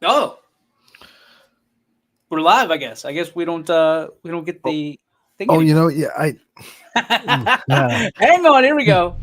Oh, we're live. I guess. I guess we don't get the thing. Oh, anymore. yeah. Hang on. Here we go.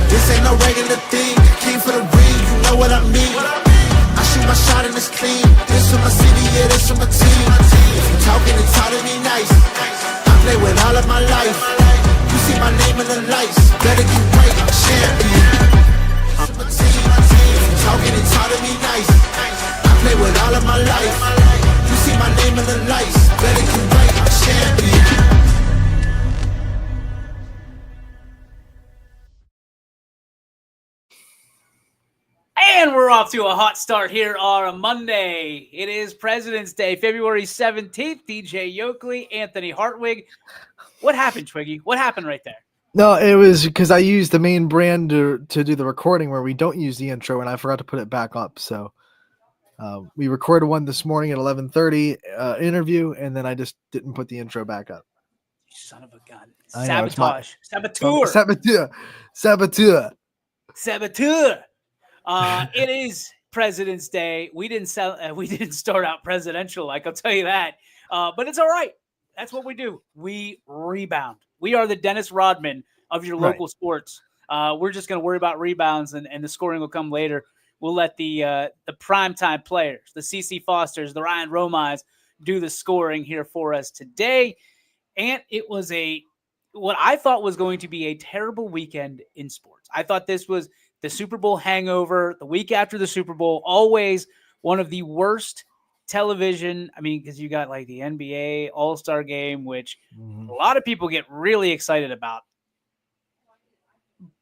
This ain't no regular thing. Came for the ring, you know what I mean. I shoot my shot and it's clean. This from my city, yeah, this from my team. If you talking, it's all to me nice. I play with all of my life. You see my name in the lights. Better get right, I'm a champion. I'm a team. If you talking, it's all to me nice. I play with all of my life. You see my name in the lights. Better get right, I'm a champion. And we're off to a hot start here on a Monday. It is President's Day, February 17th. DJ Yoakley, Anthony Hartwig. What happened, Twiggy? What happened right there? No, it was because I used the main brand to do the recording where we don't use the intro, and I forgot to put it back up. So we recorded one this morning at 11:30 interview, and then I just didn't put the intro back up. You son of a gun. I know, Sabotage. Saboteur. It is President's Day. We didn't start out presidential, like I'll tell you that. But it's all right. That's what we do. We rebound. We are the Dennis Rodman of your local sports. We're just going to worry about rebounds, and the scoring will come later. We'll let the primetime players, the CeCe Fosters, the Ryan Romais, do the scoring here for us today. And it was what I thought was going to be a terrible weekend in sports. I thought this was the Super Bowl hangover, the week after the Super Bowl, always one of the worst television. I mean, because you got like the NBA All-Star Game, which a lot of people get really excited about.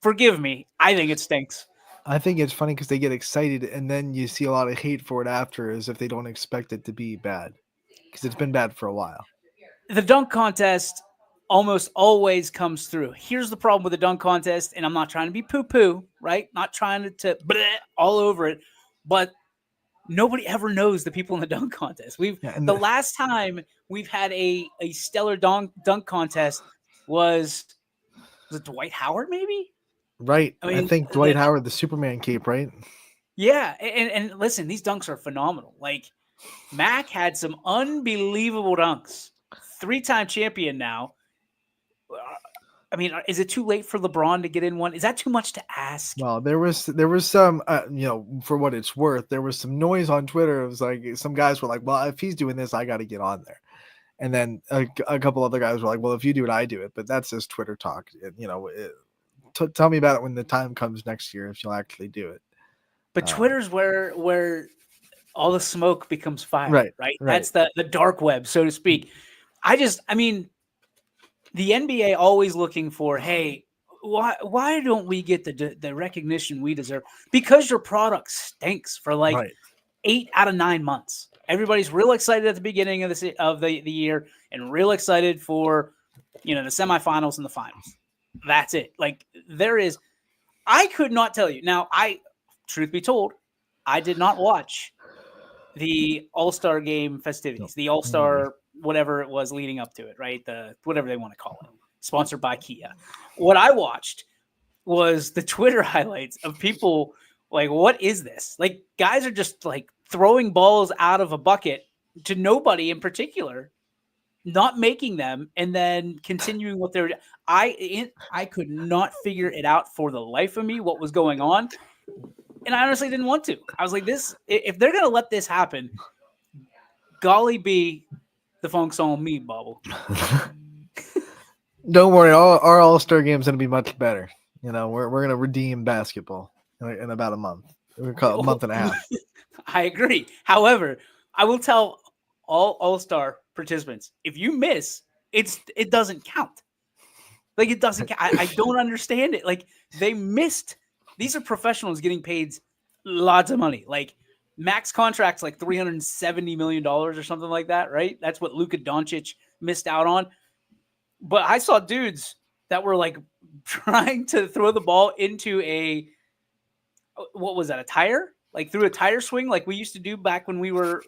Forgive me. I think it stinks. I think it's funny because they get excited, and then you see a lot of hate for it after, as if they don't expect it to be bad, because it's been bad for a while. The dunk contest almost always comes through. Here's the problem with the dunk contest, and I'm not trying to be poo-poo, right? Not trying to bleh all over it, but nobody ever knows the people in the dunk contest. The last time we've had a stellar dunk contest was it Dwight Howard, maybe? Right. I think Dwight Howard, the Superman cape, right? Yeah, and listen, these dunks are phenomenal. Like, Mac had some unbelievable dunks. 3-time champion now. I mean, is it too late for LeBron to get in one? Is that too much to ask? Well, there was some, for what it's worth, there was some noise on Twitter. It was like some guys were like, well, if he's doing this, I got to get on there. And then a couple other guys were like, well, if you do it, I do it. But that's just Twitter talk. Tell me about it when the time comes next year, if you'll actually do it. But Twitter's where all the smoke becomes fire, right? That's the dark web, so to speak. I mean, the NBA always looking for, hey, why don't we get the recognition we deserve? Because your product stinks for 8 out of 9 months. Everybody's real excited at the beginning of the year and real excited for, the semifinals and the finals. That's it. Like, I could not tell you. Now, truth be told, I did not watch the All-Star Game festivities, the All-Star whatever it was leading up to it, right? Whatever they want to call it, sponsored by Kia. What I watched was the Twitter highlights of people like, what is this? Like, guys are just like throwing balls out of a bucket to nobody in particular, not making them, and then continuing what they're. I could not figure it out for the life of me what was going on, and I honestly didn't want to. I was like, this. If they're gonna let this happen, golly be. The funk's on me, Bubble. Don't worry, our All-Star game's going to be much better. we're gonna redeem basketball in about a month. We're call a month and a half. I agree. However, I will tell all-star participants, if you miss, it doesn't count. Like, it doesn't count. I don't understand it. Like, they missed. These are professionals getting paid lots of money. Like, max contracts like $370 million or something like that, right? That's what Luka Doncic missed out on. But I saw dudes that were like trying to throw the ball into a tire? Like through a tire swing, like we used to do back when we were,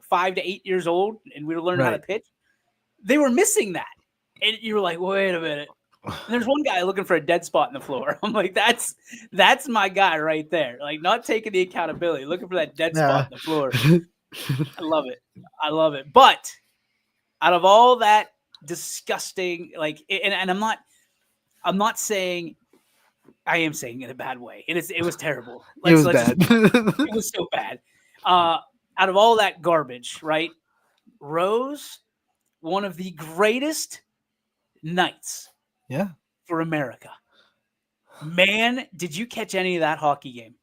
5 to 8 years old and we were learning how to pitch. They were missing that. And you were like, wait a minute. And there's one guy looking for a dead spot in the floor. I'm like, that's my guy right there. Like, not taking the accountability, looking for that dead spot in the floor. I love it. But out of all that disgusting, like, and I'm not saying, I am saying it in a bad way. It was terrible. It was bad. It was so bad. Out of all that garbage, right? Rose, one of the greatest nights for America. Man, did you catch any of that hockey game?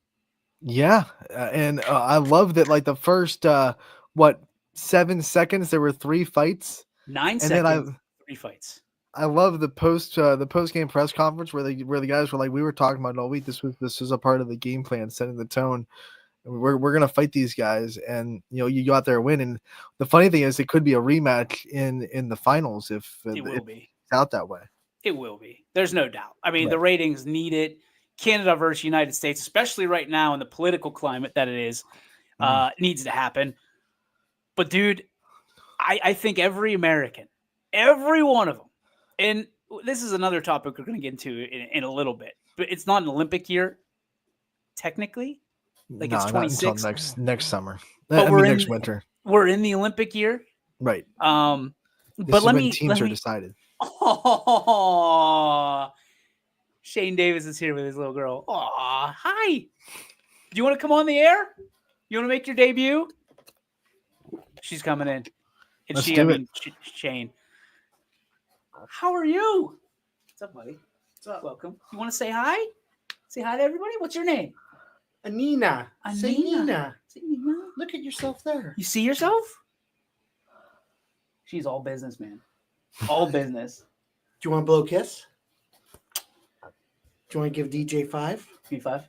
Yeah. And I love that, like, the first 7 seconds there were 3 fights. 9 seconds, 3 fights. I love the post game press conference where the guys were like, we were talking about all week, this was a part of the game plan, setting the tone. We're gonna fight these guys, and you go out there and win. And the funny thing is, it could be a rematch in the finals if it will be out that way. It will be. There's no doubt. I mean, the ratings need it. Canada versus United States, especially right now in the political climate that it is, needs to happen. But dude, I think every American, every one of them, and this is another topic we're going to get into in a little bit, but it's not an Olympic year, technically. Like, it's 26 until next summer. But next winter. We're in the Olympic year, right? But teams are decided. Oh, Shane Davis is here with his little girl. Oh, hi. Do you want to come on the air? You want to make your debut? She's coming in. And Shane. How are you? What's up, buddy? What's up? Welcome. You want to say hi? Say hi to everybody? What's your name? Anina. Say Nina. Say Nina. Look at yourself there. You see yourself? She's all business, man. All business. Do you want to blow a kiss? Do you want to give DJ 5? B5?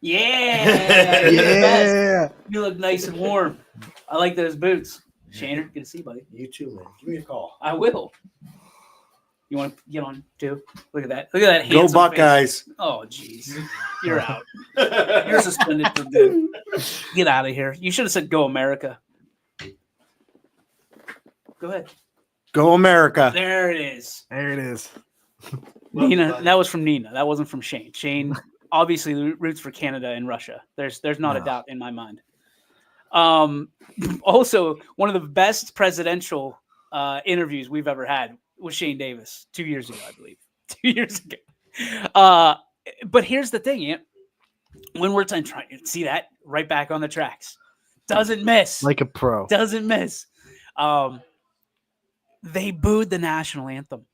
Yeah. Yeah. You look nice and warm. I like those boots. Shaner, good to see you, buddy. You too, man. Give me a call. I will. You want to get on too? Look at that. Look at that. Go Buckeyes. Face. Oh, jeez. You're out. You're suspended for good. Get out of here. You should have said go America. Go ahead. Go America. There it is. There it is. Nina, that was from Nina. That wasn't from Shane. Shane obviously roots for Canada and Russia. There's not a doubt in my mind. Also, one of the best presidential interviews we've ever had was Shane Davis 2 years ago, I believe. 2 years ago. But here's the thing, Ant. When we're trying to see that right back on the tracks, doesn't miss. Like a pro. Doesn't miss. They booed the national anthem.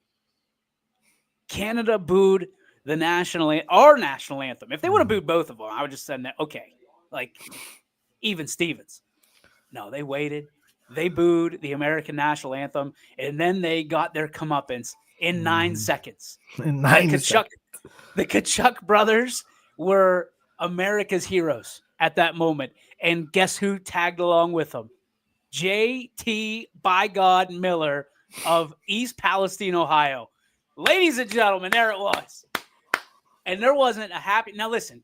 Canada booed our national anthem. If they would have booed both of them, I would just said that, okay, like even Stevens. No, they waited. They booed the American national anthem, and then they got their comeuppance in 9 seconds. In 9 seconds. The Kachuk brothers were America's heroes at that moment. And guess who tagged along with them? J.T. by God Miller of East Palestine, Ohio. Ladies and gentlemen, there it was. And there wasn't a happy... Now listen,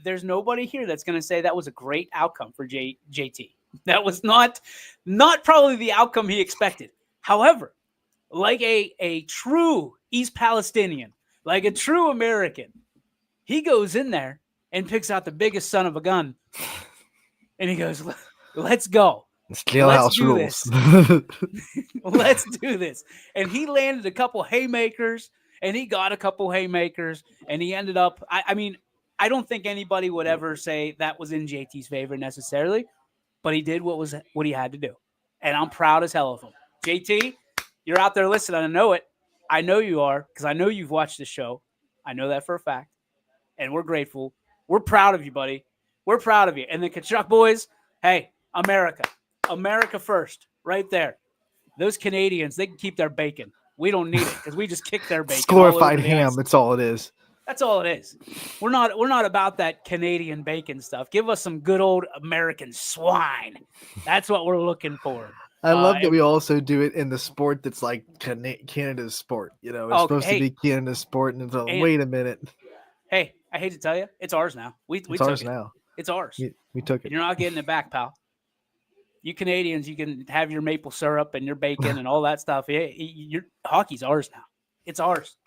there's nobody here that's going to say that was a great outcome for JT. That was not probably the outcome he expected. However, like a true East Palestinian, like a true American, he goes in there and picks out the biggest son of a gun. And he goes, let's go. Jailhouse rules. Let's do this. And he landed a couple haymakers, and he got a couple haymakers, and he ended up, I mean, I don't think anybody would ever say that was in JT's favor necessarily, but he did what he had to do. And I'm proud as hell of him. JT, you're out there listening. I know it. I know you are, because I know you've watched the show. I know that for a fact. And we're grateful. We're proud of you, buddy. We're proud of you. And the Tkachuk boys, hey, America. America first. Right there. Those Canadians, they can keep their bacon. We don't need it because we just kick their bacon. It's glorified ham. That's all it is. That's all it is. We're not about that Canadian bacon stuff. Give us some good old American swine. That's what we're looking for. I love that we also do it in the sport that's like Canada's sport. You know, it's supposed to be Canada's sport, and it's like, wait a minute. Hey, I hate to tell you, it's ours now. We it's ours now. It's ours. We took it. You're not getting it back, pal. You Canadians, you can have your maple syrup and your bacon and all that stuff. Hockey's ours now. It's ours,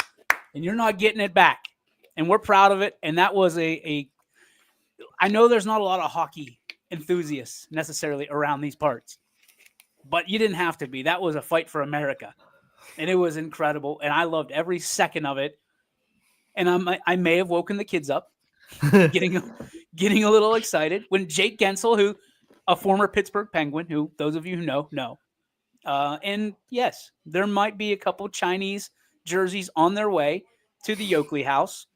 and you're not getting it back. And we're proud of it. And that was I know there's not a lot of hockey enthusiasts necessarily around these parts, but you didn't have to be. That was a fight for America, and it was incredible. And I loved every second of it. And I may have woken the kids up, getting a little excited when Jake Gensel, who a former Pittsburgh Penguin, who those of you who know, and yes, there might be a couple Chinese jerseys on their way to the Yoakley house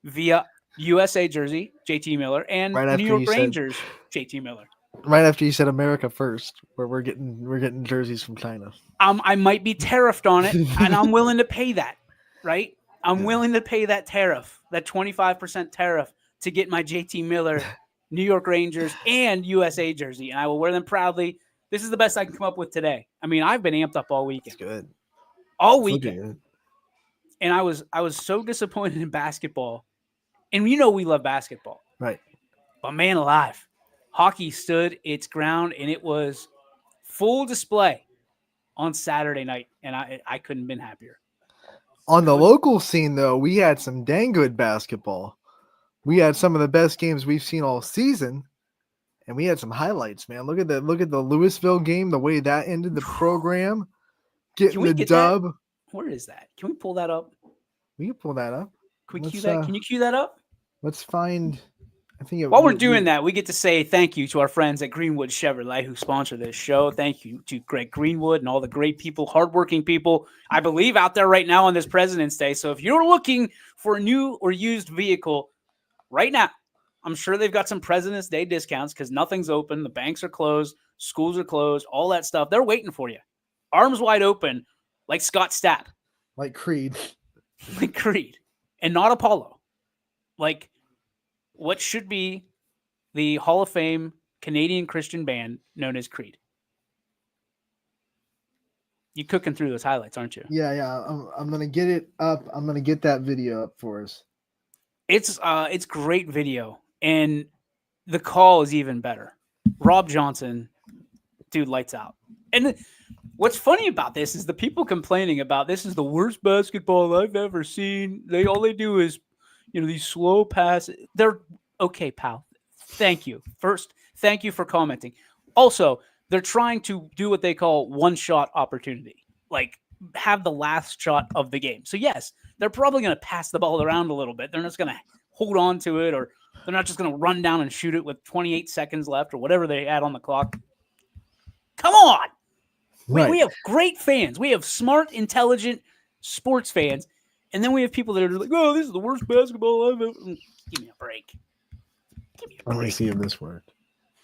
via USA jersey, JT Miller, and New York Rangers, JT Miller. Right after you said America first, where we're getting jerseys from China. I might be tariffed on it, and I'm willing to pay that, right? I'm willing to pay that tariff, that 25% tariff, to get my JT Miller, New York Rangers, and USA jersey, and I will wear them proudly. This is the best I can come up with today. I mean, I've been amped up all weekend. It's good. All weekend. And I was so disappointed in basketball. And you know we love basketball. Right. But man alive, hockey stood its ground, and it was full display on Saturday night, and I couldn't have been happier. On the local scene, though, we had some dang good basketball. We had some of the best games we've seen all season, and we had some highlights, man. Look at the Louisville game, the way that ended the program, getting the dub. That? Where is that? Can we pull that up? We can pull that up. Can we cue that? Can you cue that up? Let's find. While we're doing that, we get to say thank you to our friends at Greenwood Chevrolet who sponsor this show. Thank you to Greg Greenwood and all the great people, hardworking people, I believe, out there right now on this President's Day. So if you're looking for a new or used vehicle right now, I'm sure they've got some President's Day discounts because nothing's open. The banks are closed. Schools are closed. All that stuff. They're waiting for you. Arms wide open like Scott Stapp. Like Creed. Like Creed. And not Apollo. Like what should be the Hall of Fame Canadian Christian band known as Creed. You cooking through those highlights, aren't you? Yeah. I'm gonna get it up. I'm gonna get that video up for us. It's great video, and the call is even better. Rob Johnson, dude, lights out. And what's funny about this is the people complaining about this is the worst basketball I've ever seen. All they do is, these slow passes. They're okay, pal. Thank you. First, thank you for commenting. Also, they're trying to do what they call one-shot opportunity, like have the last shot of the game. So, yes, they're probably going to pass the ball around a little bit. They're just going to hold on to it, or they're not just going to run down and shoot it with 28 seconds left or whatever they had on the clock. Come on. Right. We have great fans. We have smart, intelligent sports fans. And then we have people that are like, oh, this is the worst basketball I've ever. Give me a break. Let me see if this worked.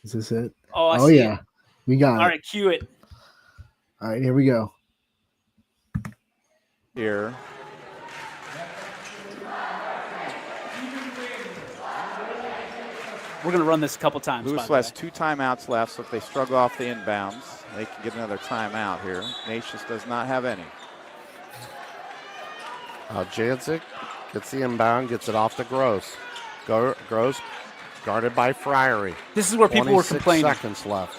Is this it? Oh, I see it. We got it. All right, cue it. All right, here we go. Here. We're going to run this a couple times. Louisville has 2 timeouts left, so if they struggle off the inbounds, they can get another timeout here. Natchez does not have any. Jancic gets the inbound, gets it off to Gross. Gross guarded by Friary. This is where people were complaining. 26 seconds left.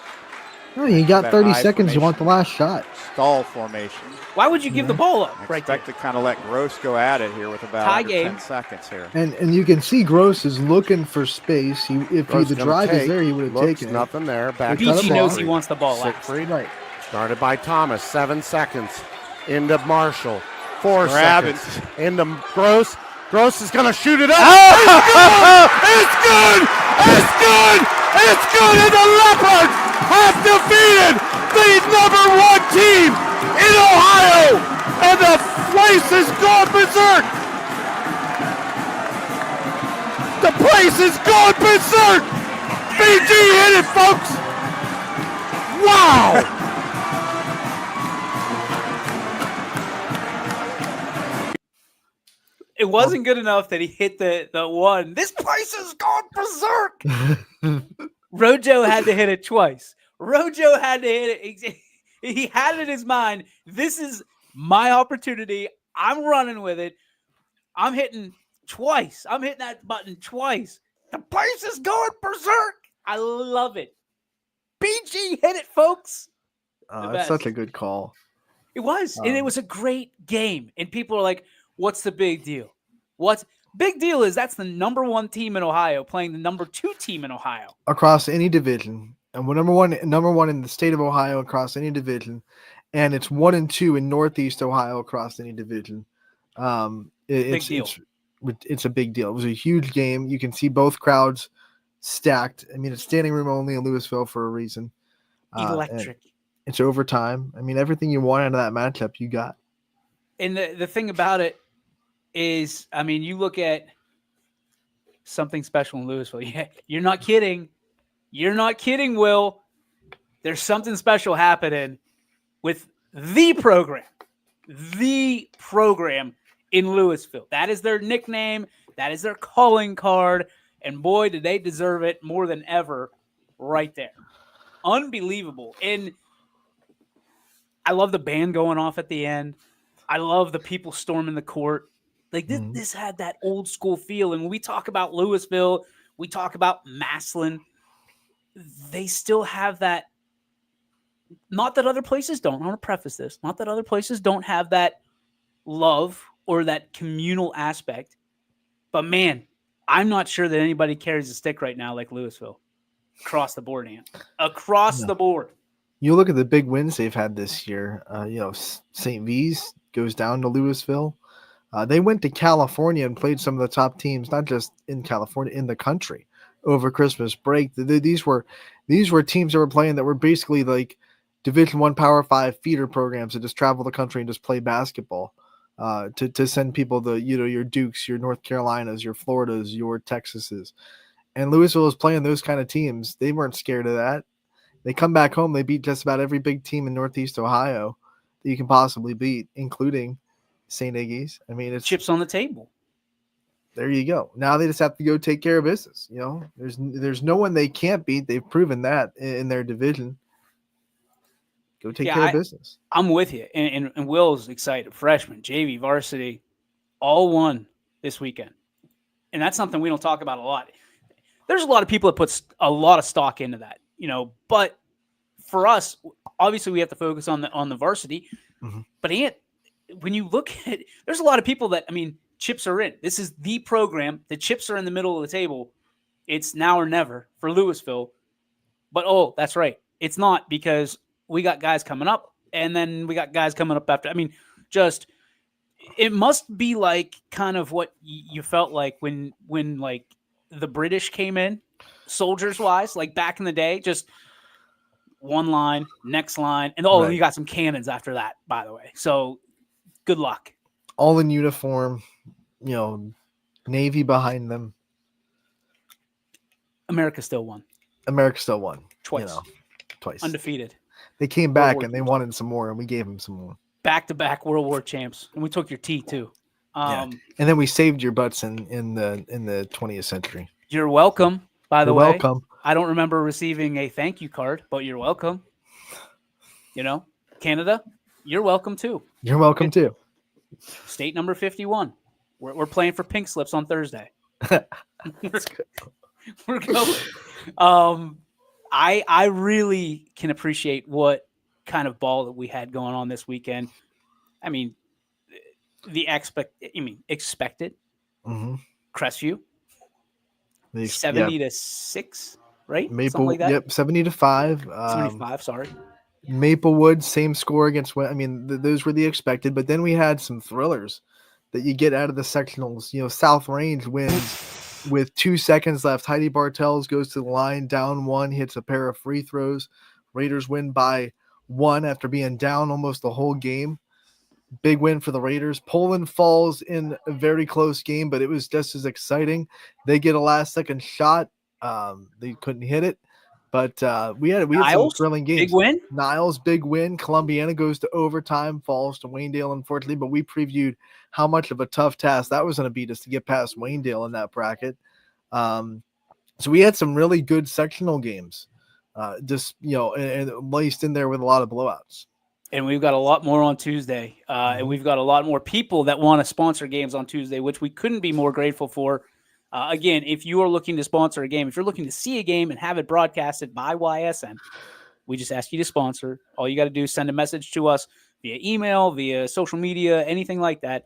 Oh, you got 30 seconds. You want the last shot. Stall formation. Why would you give the ball up right there? Expect to kind of let Gross go at it here with about 10 seconds here. And you can see Gross is looking for space. If the drive is there, he would have taken it. Nothing there. Back Beachy knows he wants the ball last. Right. Guarded by Thomas. 7 seconds. Into Marshall. 4 seconds. Into Gross. Gross is going to shoot it up. Oh! It's good! It's good! It's good! And the Leopards have defeated the #1 team in Ohio! And the place has gone berserk! place is going berserk. BG hit it, folks. Wow. It wasn't good enough that he hit the one. This place is going berserk. Rojo had to hit it twice. Rojo had to hit it. He had it in his mind. This is my opportunity. I'm running with it. I'm hitting twice. I'm hitting that button twice. The place is going berserk. I love it. BG hit it, folks. It's such a good call. It was. And it was a great game. And people are like, what's the big deal? What's big deal is that's the number 1 team in Ohio playing the number 2 team in Ohio. Across any division. And we're number one in the state of Ohio across any division. And it's 1 and 2 in Northeast Ohio across any division. It's a big deal. It was a huge game. You can see both crowds stacked. I mean, it's standing room only in Louisville for a reason. Electric. It's overtime. I mean, everything you want out of that matchup, you got. And the thing about it is, I mean, you look at something special in Louisville. Yeah, you're not kidding. You're not kidding, Will. There's something special happening with the program in Louisville. That is their nickname. That is their calling card. And boy, did they deserve it more than ever right there. Unbelievable. And I love the band going off at the end. I love the people storming the court. Like this had that old school feel. And when we talk about Louisville, we talk about Massillon. They still have that. Not that other places don't. I want to preface this. Not that other places don't have that love or that communal aspect. But man, I'm not sure that anybody carries a stick right now like Louisville. Across the board, Ant. Across the board. You look at the big wins they've had this year. St. V's goes down to Louisville. They went to California and played some of the top teams, not just in California, in the country over Christmas break. These were teams that were playing that were basically like Division I Power 5 feeder programs that just travel the country and just play basketball. To send people to your Dukes, your North Carolinas, your Floridas, your Texases. And Louisville is playing those kind of teams. They weren't scared of that. They come back home. They beat just about every big team in Northeast Ohio that you can possibly beat, including St. Iggy's. I mean, it's chips on the table. There you go. Now they just have to go take care of business. There's no one they can't beat. They've proven that in their division. Go take care of business. I'm with you. And Will's excited. Freshman, JV, varsity, all won this weekend. And that's something we don't talk about a lot. There's a lot of people that put a lot of stock into that, but for us, obviously we have to focus on the varsity. Mm-hmm. But when you look at it, there's a lot of people that, chips are in. This is the program. The chips are in the middle of the table. It's now or never for Louisville. But, that's right. It's not, because we got guys coming up, and then we got guys coming up after. It must be like kind of what you felt like when like the British came in, soldiers wise, like back in the day, just one line, next line, and right. You got some cannons after that, by the way. So good luck. All in uniform, Navy behind them. America still won. Twice. Twice. Undefeated. They came back and they wanted some more, and we gave them some more. Back-to-back World War champs, and we took your tea too. And then we saved your butts in the 20th century. You're welcome. By the way, welcome. I don't remember receiving a thank you card, but you're welcome. Canada, you're welcome too. You're welcome too. State number 51. We're playing for pink slips on Thursday. We're going. I really can appreciate what kind of ball that we had going on this weekend. Expected. Mm-hmm. Crestview. 70-6, right? Maple, something like that. Yep, 70-5. 75, sorry. Maplewood, same score against. Those were the expected, but then we had some thrillers that you get out of the sectionals. South Range wins with 2 seconds left. Heidi Bartels goes to the line, down 1, hits a pair of free throws. Raiders win by 1 after being down almost the whole game. big win for the Raiders. Poland falls in a very close game, but it was just as exciting. They get a last-second shot. They couldn't hit it, but we had some thrilling games. Big win. Niles, big win. Columbiana goes to overtime, falls to Waynedale, unfortunately, but we previewed how much of a tough task that was going to be just to get past Waynedale in that bracket. So we had some really good sectional games, and laced in there with a lot of blowouts. And we've got a lot more on Tuesday. And we've got a lot more people that want to sponsor games on Tuesday, which we couldn't be more grateful for. Again, if you are looking to sponsor a game, if you're looking to see a game and have it broadcasted by YSN, we just ask you to sponsor. All you got to do is send a message to us via email, via social media, anything like that.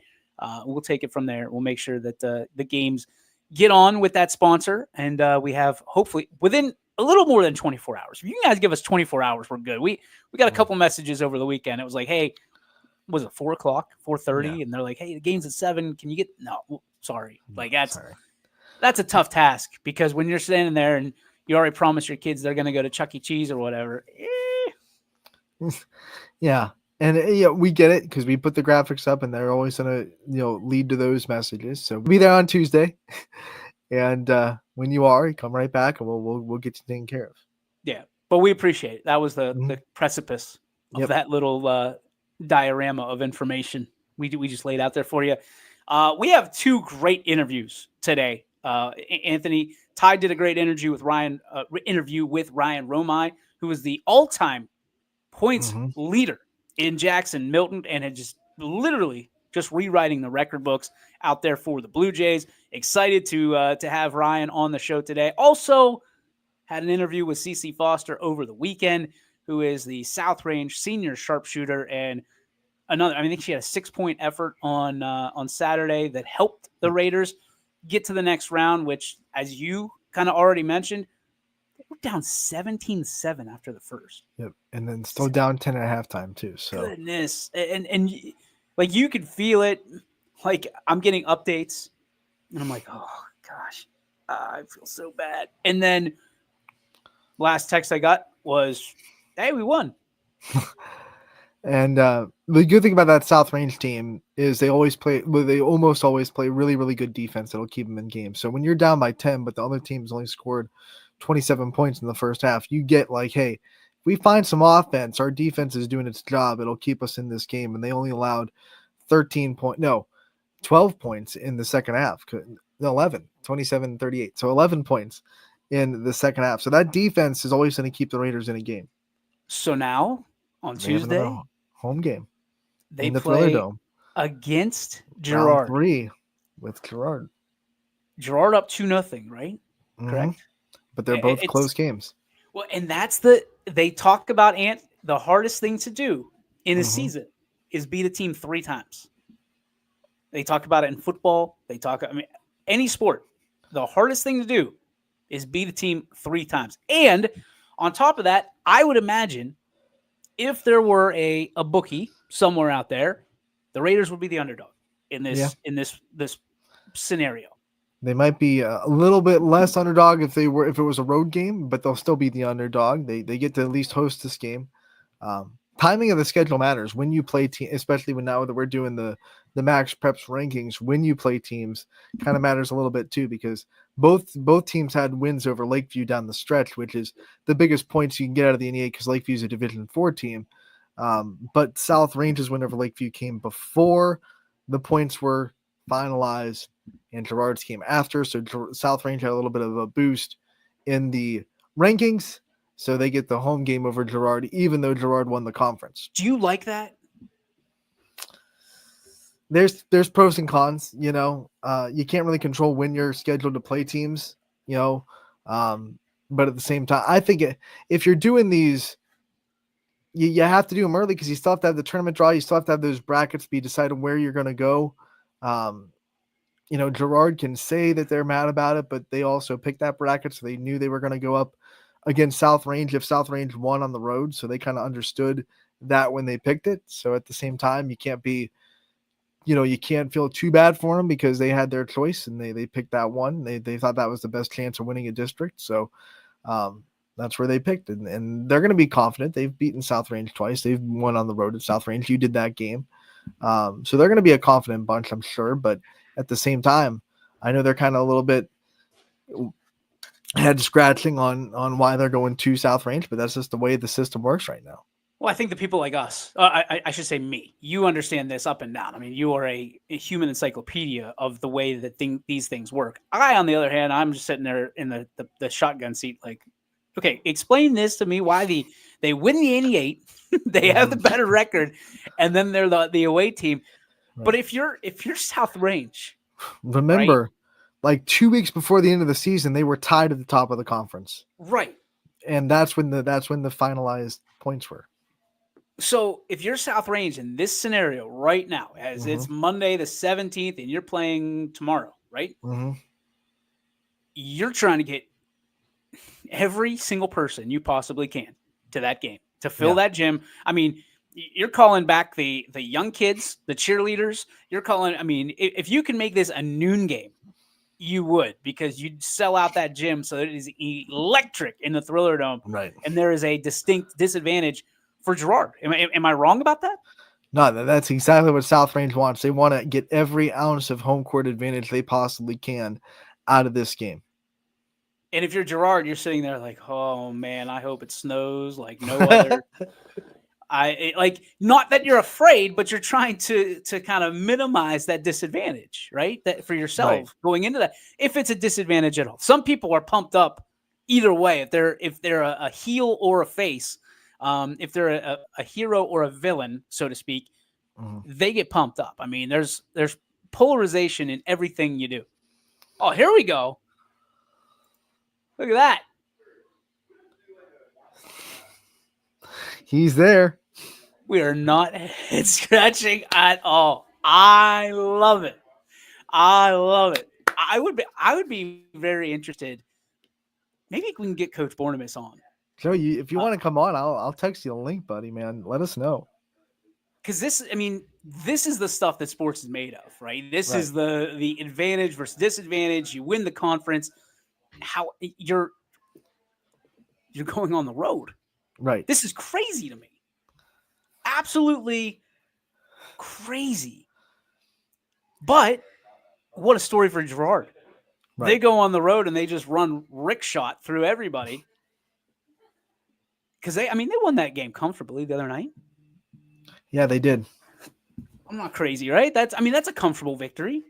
We'll take it from there. We'll make sure that the games get on with that sponsor. And we have hopefully within a little more than 24 hours. If you guys give us 24 hours, we're good. We got a couple messages over the weekend. It was like, hey, was it 4 o'clock, 4:30? Yeah. And they're like, hey, the game's at 7. Can you get, no, sorry. Like that's a tough task, because when you're standing there and you already promised your kids they're going to go to Chuck E. Cheese or whatever. Yeah. And we get it, because we put the graphics up and they're always going to, lead to those messages. So we'll be there on Tuesday. And when you are, come right back and we'll get you taken care of. Yeah. But we appreciate it. That was the precipice of that little diorama of information we just laid out there for you. We have 2 great interviews today. Anthony, Ty did a great interview with Ryan Romai, who is the all-time points leader in Jackson Milton, and had just literally just rewriting the record books out there for the Blue Jays. Excited to have Ryan on the show today. Also had an interview with CeCe Foster over the weekend, who is the South Range senior sharpshooter, and I think she had a 6-point effort on Saturday that helped the Raiders get to the next round, which, as you kind of already mentioned, they were down 17-7 after the first. Yep, and then still down 10 at halftime too. So goodness, and like you could feel it. Like I'm getting updates, and I'm like, oh gosh, I feel so bad. And then last text I got was, hey, we won. And the good thing about that South Range team is they almost always play really, really good defense that'll keep them in games. So when you're down by 10, but the other team's only scored 27 points in the first half, you get like, hey, if we find some offense, our defense is doing its job, it'll keep us in this game. And they only allowed 12 points in the second half. 27-38. So 11 points in the second half. So that defense is always going to keep the Raiders in a game. So now on Tuesday, home game. They the play Dome against Girard. Round 3 with Girard. Girard up 2-0, right? Correct. But they're both close games. Well, and that's they talk about the hardest thing to do in a season is beat a team 3 times. They talk about it in football. Any sport. The hardest thing to do is beat a team 3 times. And on top of that, I would imagine if there were a bookie somewhere out there, the Raiders would be the underdog in this scenario. They might be a little bit less underdog if it was a road game, but they'll still be the underdog. They get to at least host this game. Timing of the schedule matters when you play team, especially now that we're doing the Max Preps rankings. When you play teams, kind of matters a little bit too, because both teams had wins over Lakeview down the stretch, which is the biggest points you can get out of the NEA because Lakeview is a Division 4 team. But South Range's win over Lakeview came before the points were finalized, and Girard's came after. So South Range had a little bit of a boost in the rankings. So they get the home game over Girard, even though Girard won the conference. Do you like that? There's pros and cons, you can't really control when you're scheduled to play teams, but at the same time, I think if you're doing these, you have to do them early because you still have to have the tournament draw. You still have to have those brackets be decided where you're going to go. Girard can say that they're mad about it, but they also picked that bracket, so they knew they were going to go up against South Range if South Range won on the road. So they kind of understood that when they picked it. So at the same time, you can't be, you can't feel too bad for them because they had their choice and they picked that one. They thought that was the best chance of winning a district. So that's where they picked it. And they're going to be confident. They've beaten South Range twice. They've won on the road at South Range. You did that game. So they're going to be a confident bunch, I'm sure. But at the same time, I know they're kind of a little bit head scratching on why they're going to South Range, but that's just the way the system works right now. Well, I think the people like us, I should say me, you understand this up and down. I mean, you are a human encyclopedia of the way that these things work. I, on the other hand, I'm just sitting there in the shotgun seat like, okay, explain this to me, why they win the 88, they have the better record, and then they're the away team. Right. But if you're South Range, remember, right? Like 2 weeks before the end of the season, they were tied at the top of the conference. Right. And that's when the finalized points were. So if you're South Range in this scenario right now, as it's Monday the 17th and you're playing tomorrow, right? You're trying to get every single person you possibly can to that game, to fill that gym. I mean, you're calling back the young kids, the cheerleaders. You're calling, I mean, if you can make this a noon game, you would, because you'd sell out that gym so that it is electric in the Thriller Dome. Right. And there is a distinct disadvantage for Girard. Am I wrong about that? No, that's exactly what South Range wants. They want to get every ounce of home court advantage they possibly can out of this game. And if you're Girard, you're sitting there like, oh man, I hope it snows like no other. Not that you're afraid, but you're trying to kind of minimize that disadvantage, right? That for yourself going into that, if it's a disadvantage at all. Some people are pumped up either way. If they're a heel or a face, if they're a hero or a villain, so to speak, they get pumped up. I mean, there's polarization in everything you do. Oh, here we go. Look at that. He's there. We are not head scratching at all. I love it. I love it. I would be very interested. Maybe we can get Coach Bornemus on. So if you want to come on, I'll text you a link, buddy, man. Let us know. Because this is the stuff that sports is made of, right? This is the advantage versus disadvantage. You win the conference. How you're going on the road. Right. This is crazy to me. Absolutely crazy. But what a story for Girard. Right. They go on the road and they just run rickshot through everybody. Because they won that game comfortably the other night. Yeah, they did. I'm not crazy, right? That's a comfortable victory.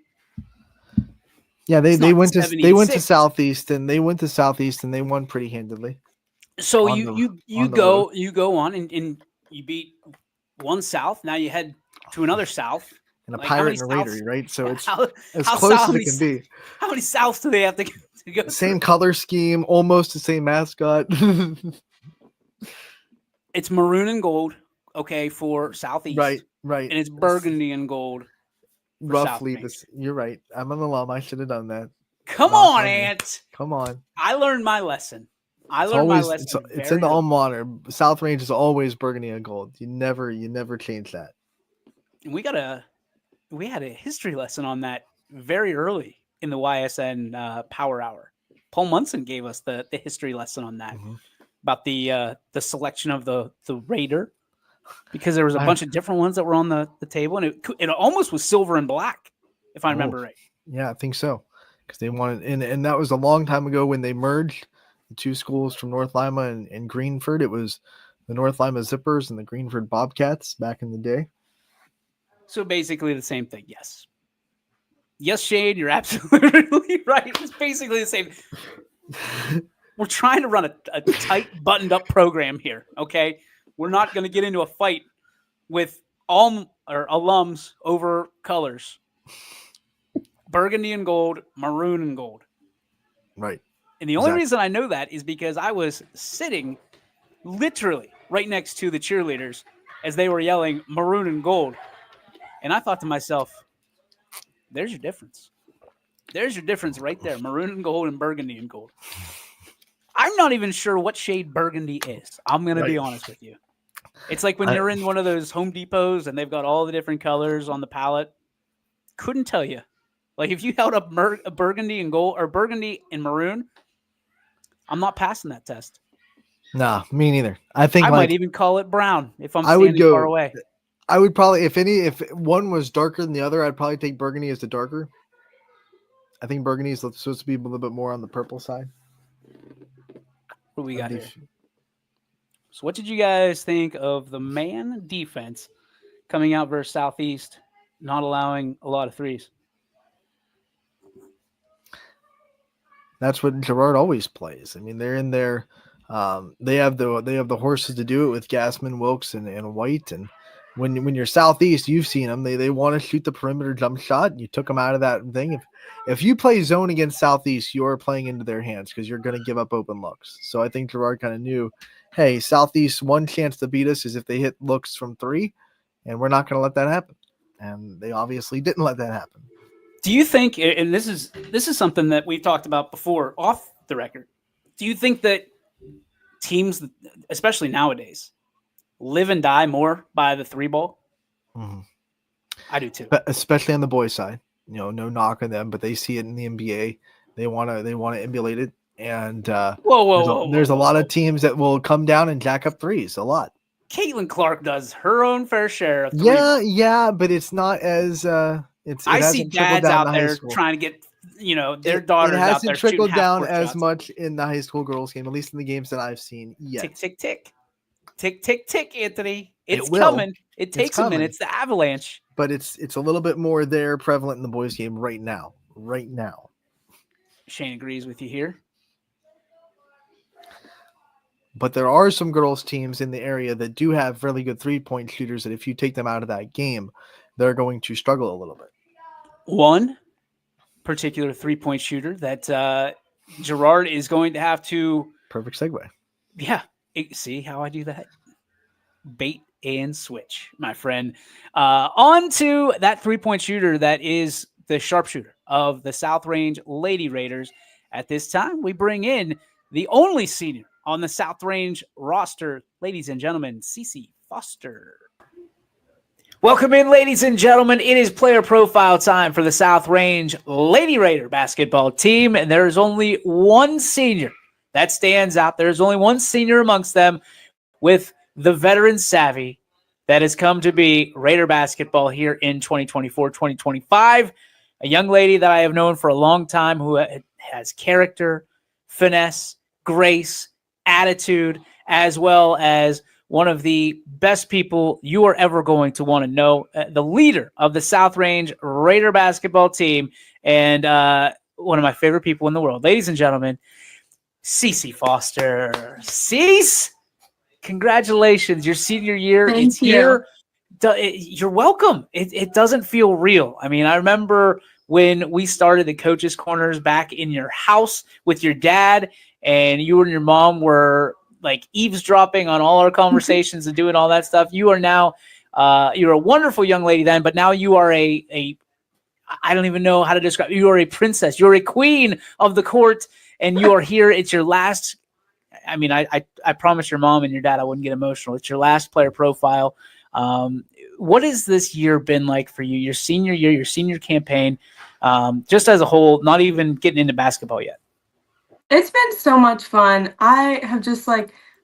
Yeah, they went to Southeast and they won pretty handily. So you go on and you beat one South. Now you head to another South. And a Pirate and a Raider, right? So it's as close as it can be. How many Souths do they have to go? Same color scheme, almost the same mascot. It's maroon and gold, okay, for Southeast. Right. And it's burgundy and gold. Roughly, you're right. I'm an alum. I should have done that. Come on, Ant. Come on. I learned my lesson. It's in the alma mater. South Range is always burgundy and gold. You never change that. And we had a history lesson on that very early in the YSN Power Hour. Paul Munson gave us the history lesson on that about the selection of the Raider, because there was a bunch of different ones that were on the table, and it almost was silver and black, if I remember right. Yeah, I think so, because they wanted, and that was a long time ago when they merged the two schools from North Lima and Greenford. It was the North Lima Zippers and the Greenford Bobcats back in the day. So basically the same thing. Yes, Shade, you're absolutely right. It's basically the same. We're trying to run a tight, buttoned-up program here, okay? We're not going to get into a fight with alums over colors. Burgundy and gold, maroon and gold. Right. And the only reason I know that is because I was sitting literally right next to the cheerleaders as they were yelling maroon and gold. And I thought to myself, there's your difference. There's your difference right there. Maroon and gold and burgundy and gold. I'm not even sure what shade burgundy is. I'm going to be honest with you. It's like when you're in one of those Home Depots and they've got all the different colors on the palette. Couldn't tell you. Like if you held up burgundy and gold or burgundy and maroon, I'm not passing that test. Nah, me neither. I think I might even call it brown if I'm standing far away. I would probably, if one was darker than the other, I'd probably take Burgundy as the darker. I think Burgundy is supposed to be a little bit more on the purple side. What we got here? So what did you guys think of the man defense coming out versus Southeast, not allowing a lot of threes? That's what Girard always plays. I mean, they're in there. They have the horses to do it with Gassman, Wilkes, and White. And when you're Southeast, you've seen them. They want to shoot the perimeter jump shot. You took them out of that thing. If you play zone against Southeast, you're playing into their hands because you're going to give up open looks. So I think Girard kind of knew, hey, Southeast, one chance to beat us is if they hit looks from three, and we're not going to let that happen. And they obviously didn't let that happen. Do you think, and this is something that we've talked about before off the record, do you think that teams, especially nowadays, live and die more by the three ball? Mm-hmm. I do too. But especially on the boys' side. No knock on them, but they see it in the NBA. They want to emulate it. And there's a lot of teams that will come down and jack up threes a lot. Caitlin Clark does her own fair share of threes. Yeah, but it's not as I see dads out there trying to get, their daughters out there. It hasn't trickled down as much in the high school girls game, at least in the games that I've seen yet. Tick, tick, tick. Tick, tick, tick, Anthony. It's coming. It takes a minute. It's the avalanche. But it's a little bit more there prevalent in the boys game right now. Shane agrees with you here. But there are some girls teams in the area that do have really good 3-point shooters that if you take them out of that game, they're going to struggle a little bit. One particular 3-point shooter that Girard is going to have to... Perfect segue. Yeah. See how I do that? Bait and switch, my friend. On to that 3-point shooter that is the sharpshooter of the South Range Lady Raiders. At this time, we bring in the only senior on the South Range roster, ladies and gentlemen, Cece Foster. Welcome in, ladies and gentlemen. It is player profile time for the South Range Lady Raider basketball team, and there is only one senior that stands out. There's only one senior amongst them with the veteran savvy that has come to be Raider basketball here in 2024-2025. A young lady that I have known for a long time who has character, finesse, grace, attitude, as well as one of the best people you are ever going to want to know, the leader of the South Range Raider basketball team, and one of my favorite people in the world. Ladies and gentlemen, Cece Foster. Cece, congratulations. Your senior year. Thank you. Here. You're welcome. It doesn't feel real. I mean, I remember when we started the Coaches Corners back in your house with your dad, and you and your mom were like eavesdropping on all our conversations and doing all that stuff. You are now, you're a wonderful young lady then, but now you are I don't even know how to describe. You are a princess. You're a queen of the court, and you are here. It's your last. I mean, I promised your mom and your dad I wouldn't get emotional. It's your last player profile. What has this year been like for you? Your senior year, your senior campaign, just as a whole, not even getting into basketball yet. It's been so much fun. I have just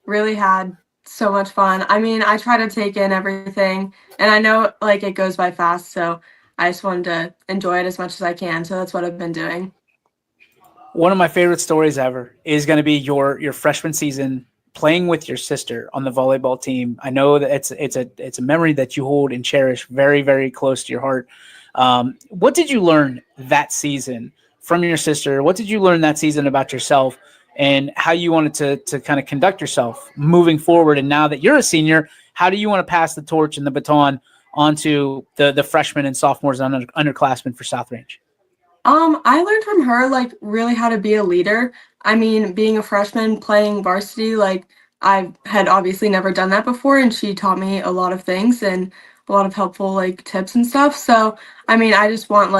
really had so much fun. I mean, I try to take in everything, and I know it goes by fast, so I just wanted to enjoy it as much as I can. So that's what I've been doing. One of my favorite stories ever is going to be your freshman season playing with your sister on the volleyball team. I know that it's a memory that you hold and cherish very, very close to your heart. What did you learn that season from your sister? What did you learn that season about yourself and how you wanted to kind of conduct yourself moving forward? And now that you're a senior, how do you want to pass the torch and the baton onto the freshmen and sophomores and underclassmen for South Range? I learned from her really how to be a leader. I mean, being a freshman playing varsity, I had obviously never done that before, and she taught me a lot of things and a lot of helpful tips and stuff. So, I mean, I just want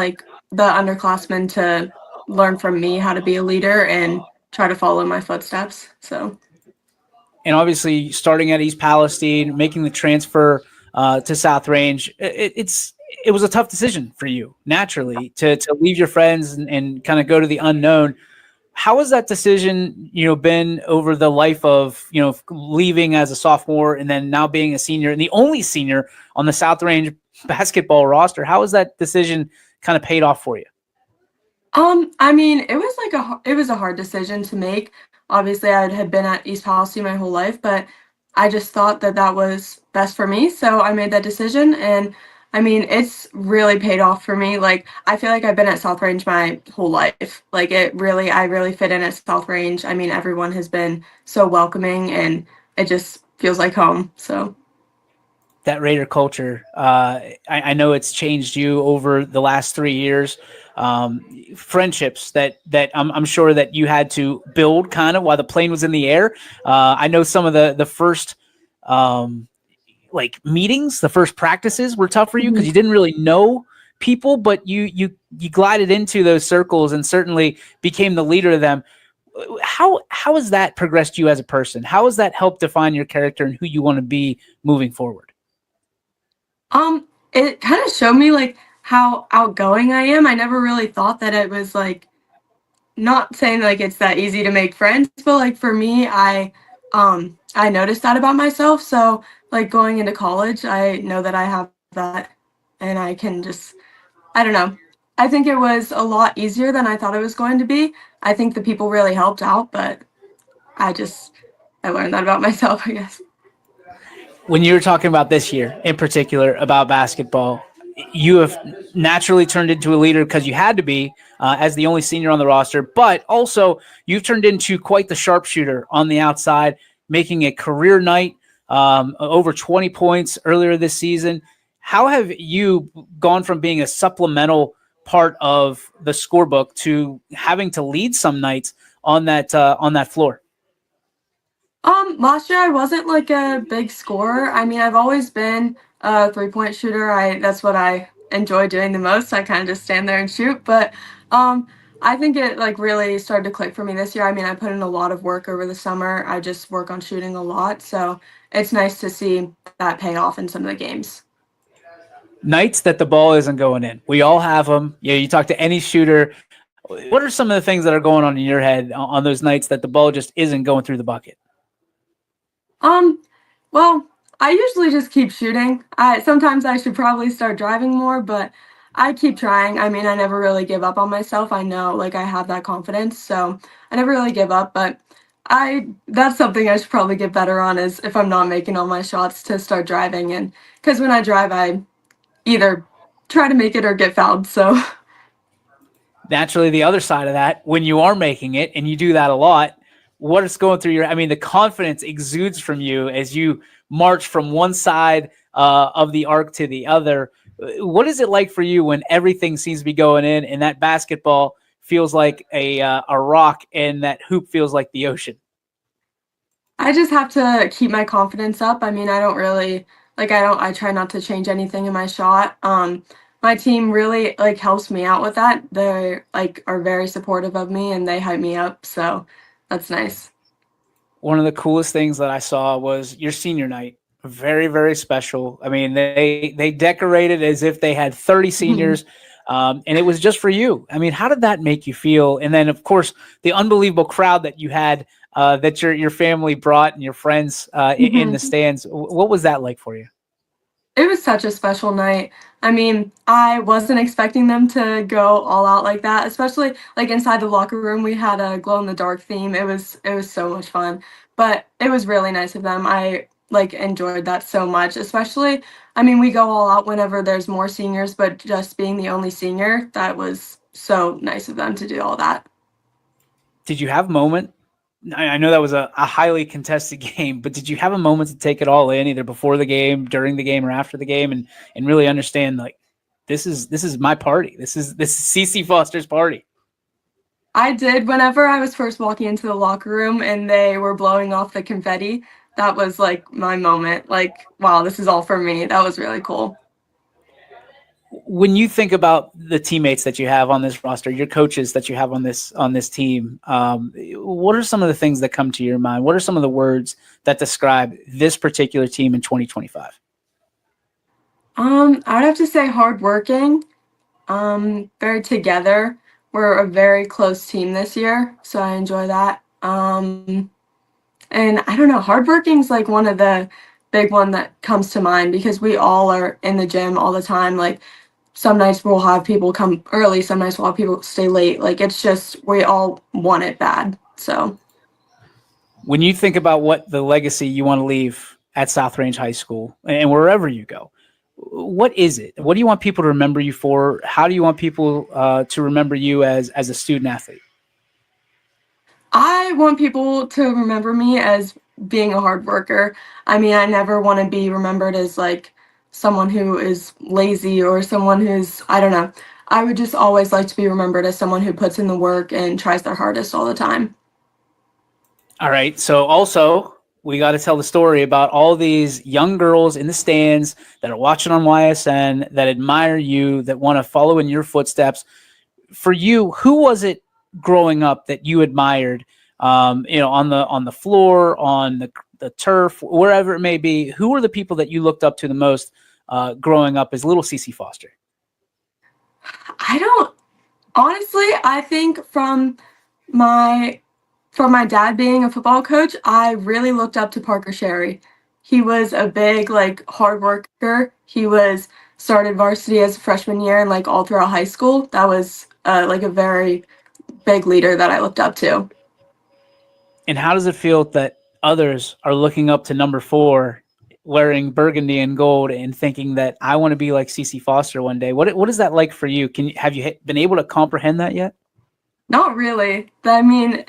the underclassmen to learn from me how to be a leader and try to follow my footsteps. So, and obviously starting at East Palestine, making the transfer to South Range, it was a tough decision for you naturally to leave your friends and kind of go to the unknown. How has that decision, been over the life of, leaving as a sophomore and then now being a senior and the only senior on the South Range basketball roster? How has that decision kind of paid off for you? I mean, it was a hard decision to make. Obviously, I had been at East Palestine my whole life, but I just thought that was best for me, so I made that decision, and I mean, it's really paid off for me. Like, I feel like I've been at South Range my whole life. Like, I really fit in at South Range. I mean, everyone has been so welcoming, and it just feels like home. So that Raider culture, I know it's changed you over the last 3 years. Friendships that I'm sure that you had to build kind of while the plane was in the air. I know some of the first meetings, the first practices were tough for you because you didn't really know people, but you glided into those circles and certainly became the leader of them. How has that progressed you as a person? How has that helped define your character and who you want to be moving forward? It kind of showed me like how outgoing I am. I never really thought that it was like, not saying like it's that easy to make friends, but like for me, I noticed that about myself. So like going into college, I know that I have that, and I can just, I don't know. I think it was a lot easier than I thought it was going to be. I think the people really helped out, but I learned that about myself, I guess. When you were talking about this year in particular about basketball, you have naturally turned into a leader because you had to be as the only senior on the roster, but also you've turned into quite the sharpshooter on the outside, making a career night, over 20 points earlier this season. How have you gone from being a supplemental part of the scorebook to having to lead some nights on that floor? Last year I wasn't like a big scorer. I mean, I've always been a 3-point shooter. That's what I enjoy doing the most. I kind of just stand there and shoot. But I think it like really started to click for me this year. I mean, I put in a lot of work over the summer. I just work on shooting a lot. So it's nice to see that pay off in some of the games. Nights that the ball isn't going in. We all have them. You talk to any shooter. What are some of the things that are going on in your head on those nights that the ball just isn't going through the bucket? Well, I usually just keep shooting. Sometimes I should probably start driving more, but I keep trying. I mean, I never really give up on myself. I know like I have that confidence, so I never really give up, but that's something I should probably get better on, is if I'm not making all my shots, to start driving. And because when I drive, I either try to make it or get fouled. So naturally, the other side of that, when you are making it and you do that a lot, what is going through the confidence exudes from you as you march from one side of the arc to the other. What is it like for you when everything seems to be going in and that basketball feels like a rock and that hoop feels like the ocean? I just have to keep my confidence up. I mean, I try not to change anything in my shot. My team really like helps me out with that. They are very supportive of me and they hype me up. So that's nice. One of the coolest things that I saw was your senior night. Very, very special. I mean, they decorated as if they had 30 seniors, and it was just for you. I mean, how did that make you feel? And then, of course, the unbelievable crowd that you had, that your family brought and your friends in the stands. What was that like for you? It was such a special night. I mean, I wasn't expecting them to go all out like that, especially like inside the locker room. We had a glow in the dark theme. It was so much fun, but it was really nice of them. I enjoyed that so much, especially, I mean, we go all out whenever there's more seniors, but just being the only senior, that was so nice of them to do all that. Did you have a moment? I know that was a highly contested game, but did you have a moment to take it all in, either before the game, during the game, or after the game, and really understand like this is my party. This is CC Foster's party. I did. Whenever I was first walking into the locker room and they were blowing off the confetti, that was like my moment. Like, wow, this is all for me. That was really cool. When you think about the teammates that you have on this roster, your coaches that you have on this team, what are some of the things that come to your mind? What are some of the words that describe this particular team in 2025? I would have to say hardworking, very together. we're a very close team this year, so I enjoy that. And I don't know, hardworking's like one of the big one that comes to mind because we all are in the gym all the time. Like some nights we'll have people come early, some nights we'll have people stay late. Like it's just we all want it bad. So when you think about what the legacy you want to leave at South Range High School and wherever you go, what is it? What do you want people to remember you for? How do you want people to remember you as a student athlete? I want people to remember me as being a hard worker. I mean, I never want to be remembered as like someone who is lazy or someone who's, I don't know. I would just always like to be remembered as someone who puts in the work and tries their hardest all the time. All right. So also, we got to tell the story about all these young girls in the stands that are watching on YSN, that admire you, that want to follow in your footsteps. For you, who was it growing up that you admired, on the floor, on the turf, wherever it may be? Who were the people that you looked up to the most growing up as little CC Foster? I think from my dad being a football coach, I really looked up to Parker Sherry. He was a big, like, hard worker. He started varsity as a freshman year and, like, all throughout high school. That was, like, a very big leader that I looked up to. And how does it feel that others are looking up to number 4, wearing burgundy and gold and thinking that I want to be like CC Foster one day? What is that like for you? Have you been able to comprehend that yet? Not really. I mean,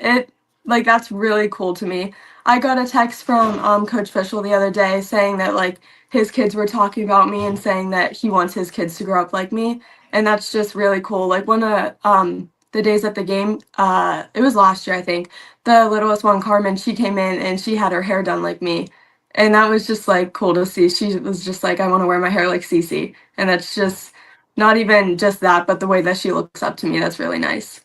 that's really cool to me. I got a text from Coach Fischel the other day saying that like his kids were talking about me and saying that he wants his kids to grow up like me, and that's just really cool. Like one of the days at the game, it was last year I think. The littlest one, Carmen, she came in and she had her hair done like me, and that was just like cool to see. She was just like, I want to wear my hair like Cece, and that's just not even just that, but the way that she looks up to me. That's really nice.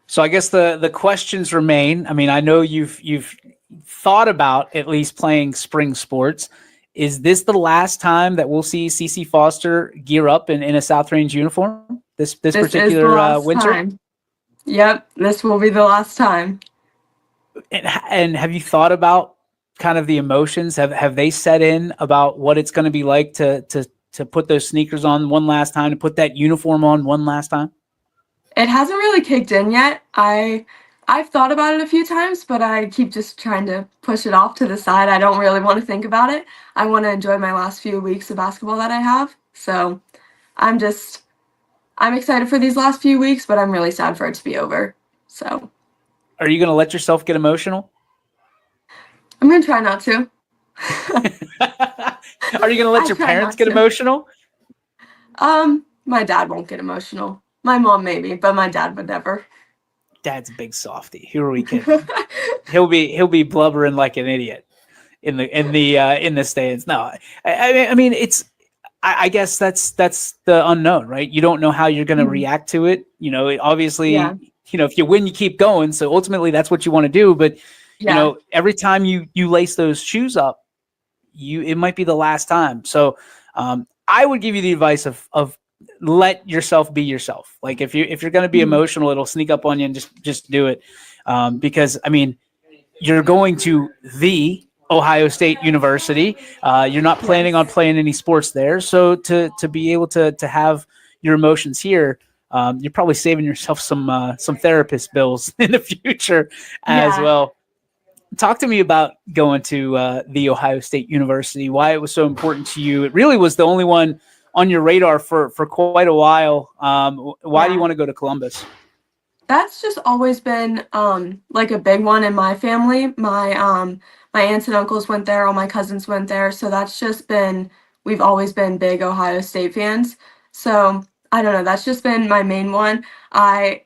So I guess the questions remain. I mean, I know you've thought about at least playing spring sports. Is this the last time that we'll see CC Foster gear up in a South Range uniform? This particular winter? Time. Yep, this will be the last time. And have you thought about kind of the emotions? Have they set in about what it's going to be like to put those sneakers on one last time, to put that uniform on one last time? It hasn't really kicked in yet. I've thought about it a few times, but I keep just trying to push it off to the side. I don't really want to think about it. I want to enjoy my last few weeks of basketball that I have. So I'm excited for these last few weeks, but I'm really sad for it to be over. So are you going to let yourself get emotional? I'm going to try not to. Are you going to let your parents get emotional? My dad won't get emotional. My mom maybe, but my dad would never. Dad's a big softie. Who are we kidding? he'll be blubbering like an idiot in the stands. No, I mean it's. I guess that's the unknown, right? You don't know how you're going to react to it. Obviously, if you win, you keep going. So ultimately, that's what you want to do. But every time you lace those shoes up, it might be the last time. So I would give you the advice of let yourself be yourself. Like if you're going to be emotional, it'll sneak up on you, and just do it. Because I mean, you're going to the Ohio State University. You're not planning on playing any sports there. So to be able to have your emotions here, you're probably saving yourself some therapist bills in the future as well. Talk to me about going to the Ohio State University, why it was so important to you. It really was the only one on your radar for quite a while. Why do you want to go to Columbus? That's just always been like a big one in my family. My aunts and uncles went there, all my cousins went there. So that's just we've always been big Ohio State fans. So I don't know, that's just been my main one.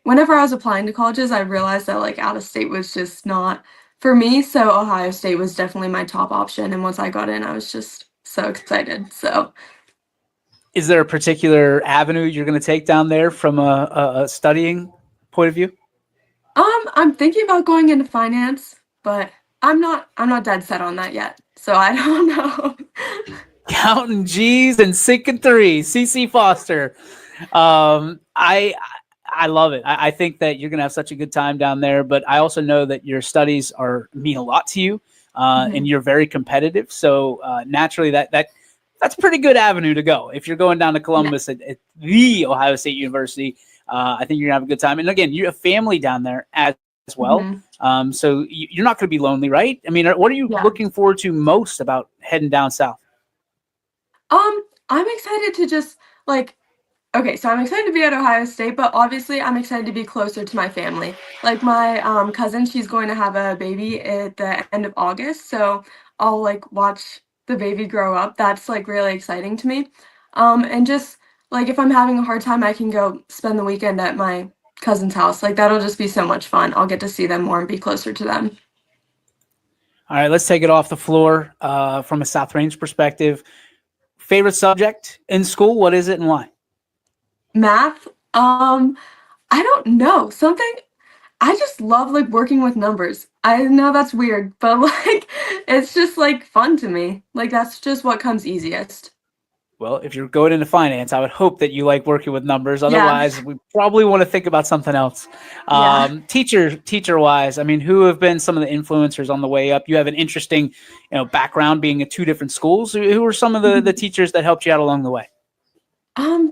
Whenever I was applying to colleges, I realized that like out of state was just not for me. So Ohio State was definitely my top option. And once I got in, I was just so excited. So is there a particular avenue you're going to take down there from a studying point of view? I'm thinking about going into finance, but I'm not dead set on that yet. So I don't know. Counting G's and sinking threes. CC Foster. I I love it. I think that you're going to have such a good time down there, but I also know that your studies mean a lot to you, and you're very competitive. So naturally that's a pretty good avenue to go. If you're going down to Columbus at the Ohio State University, I think you're going to have a good time. And again, you have family down there as well. So you're not going to be lonely, right? I mean, what are you looking forward to most about heading down south? I'm excited to just so I'm excited to be at Ohio State, but obviously I'm excited to be closer to my family. Like my cousin, she's going to have a baby at the end of August, so I'll watch the baby grow up. That's really exciting to me. And just if I'm having a hard time, I can go spend the weekend at my cousin's house. That'll just be so much fun. I'll get to see them more and be closer to them. All right, let's take it off the floor from a South Range perspective. Favorite subject in school? What is it and why? Math. I don't know. I just love working with numbers. I know that's weird, but it's just fun to me. That's just what comes easiest. Well, if you're going into finance, I would hope that you like working with numbers. Otherwise, we probably want to think about something else. Teacher-wise, I mean, who have been some of the influencers on the way up? You have an interesting, background being at two different schools. Who are some of the teachers that helped you out along the way?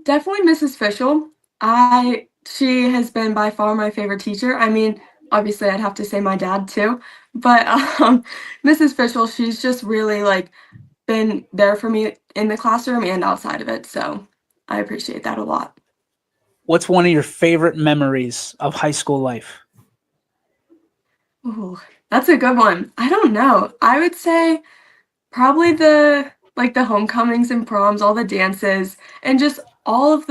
Definitely Mrs. Fischel. She has been by far my favorite teacher. I mean, obviously I'd have to say my dad too, but Mrs. Fischel, she's just really been there for me in the classroom and outside of it. So I appreciate that a lot. What's one of your favorite memories of high school life? Ooh, that's a good one. I don't know. I would say probably the homecomings and proms, all the dances, and just all of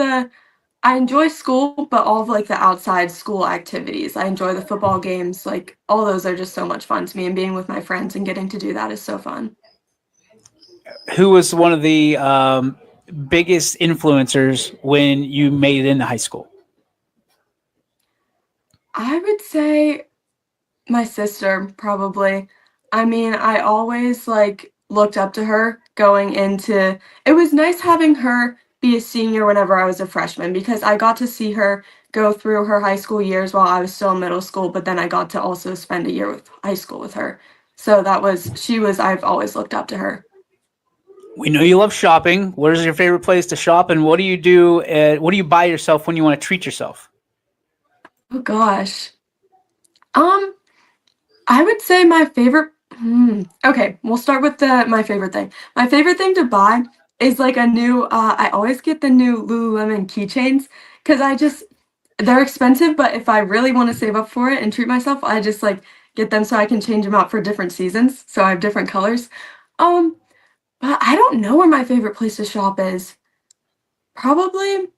I enjoy school, but all of the outside school activities. I enjoy the football games. All those are just so much fun to me, and being with my friends and getting to do that is so fun. Who was one of the biggest influencers when you made it into high school? I would say my sister, probably. I mean, I always looked up to her going into it. Was nice having her be a senior whenever I was a freshman, because I got to see her go through her high school years while I was still in middle school, but then I got to also spend a year with high school with her. So I've always looked up to her. We know you love shopping. Where's your favorite place to shop, and what do you do? What do you buy yourself when you want to treat yourself? Oh gosh. I would say my favorite. Okay, we'll start with my favorite thing. My favorite thing to buy is a new. I always get the new Lululemon keychains because they're expensive, but if I really want to save up for it and treat myself, I just get them so I can change them out for different seasons. So I have different colors. But I don't know where my favorite place to shop is. Probably.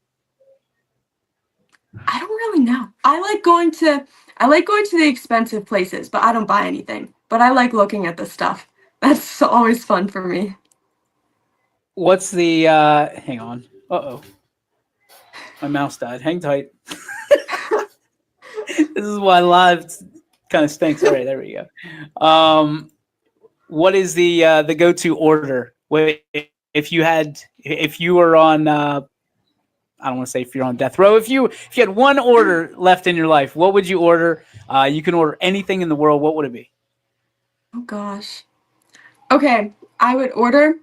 I don't really know. I like going to the expensive places, but I don't buy anything. But I like looking at the stuff. That's always fun for me. What's the hang on. Uh-oh. My mouse died. Hang tight. This is why live kind of stinks. All right, there we go. What is the go-to order? If you were on I don't want to say if you're on death row. If you had one order left in your life, what would you order? You can order anything in the world. What would it be? Oh gosh. Okay, I would order.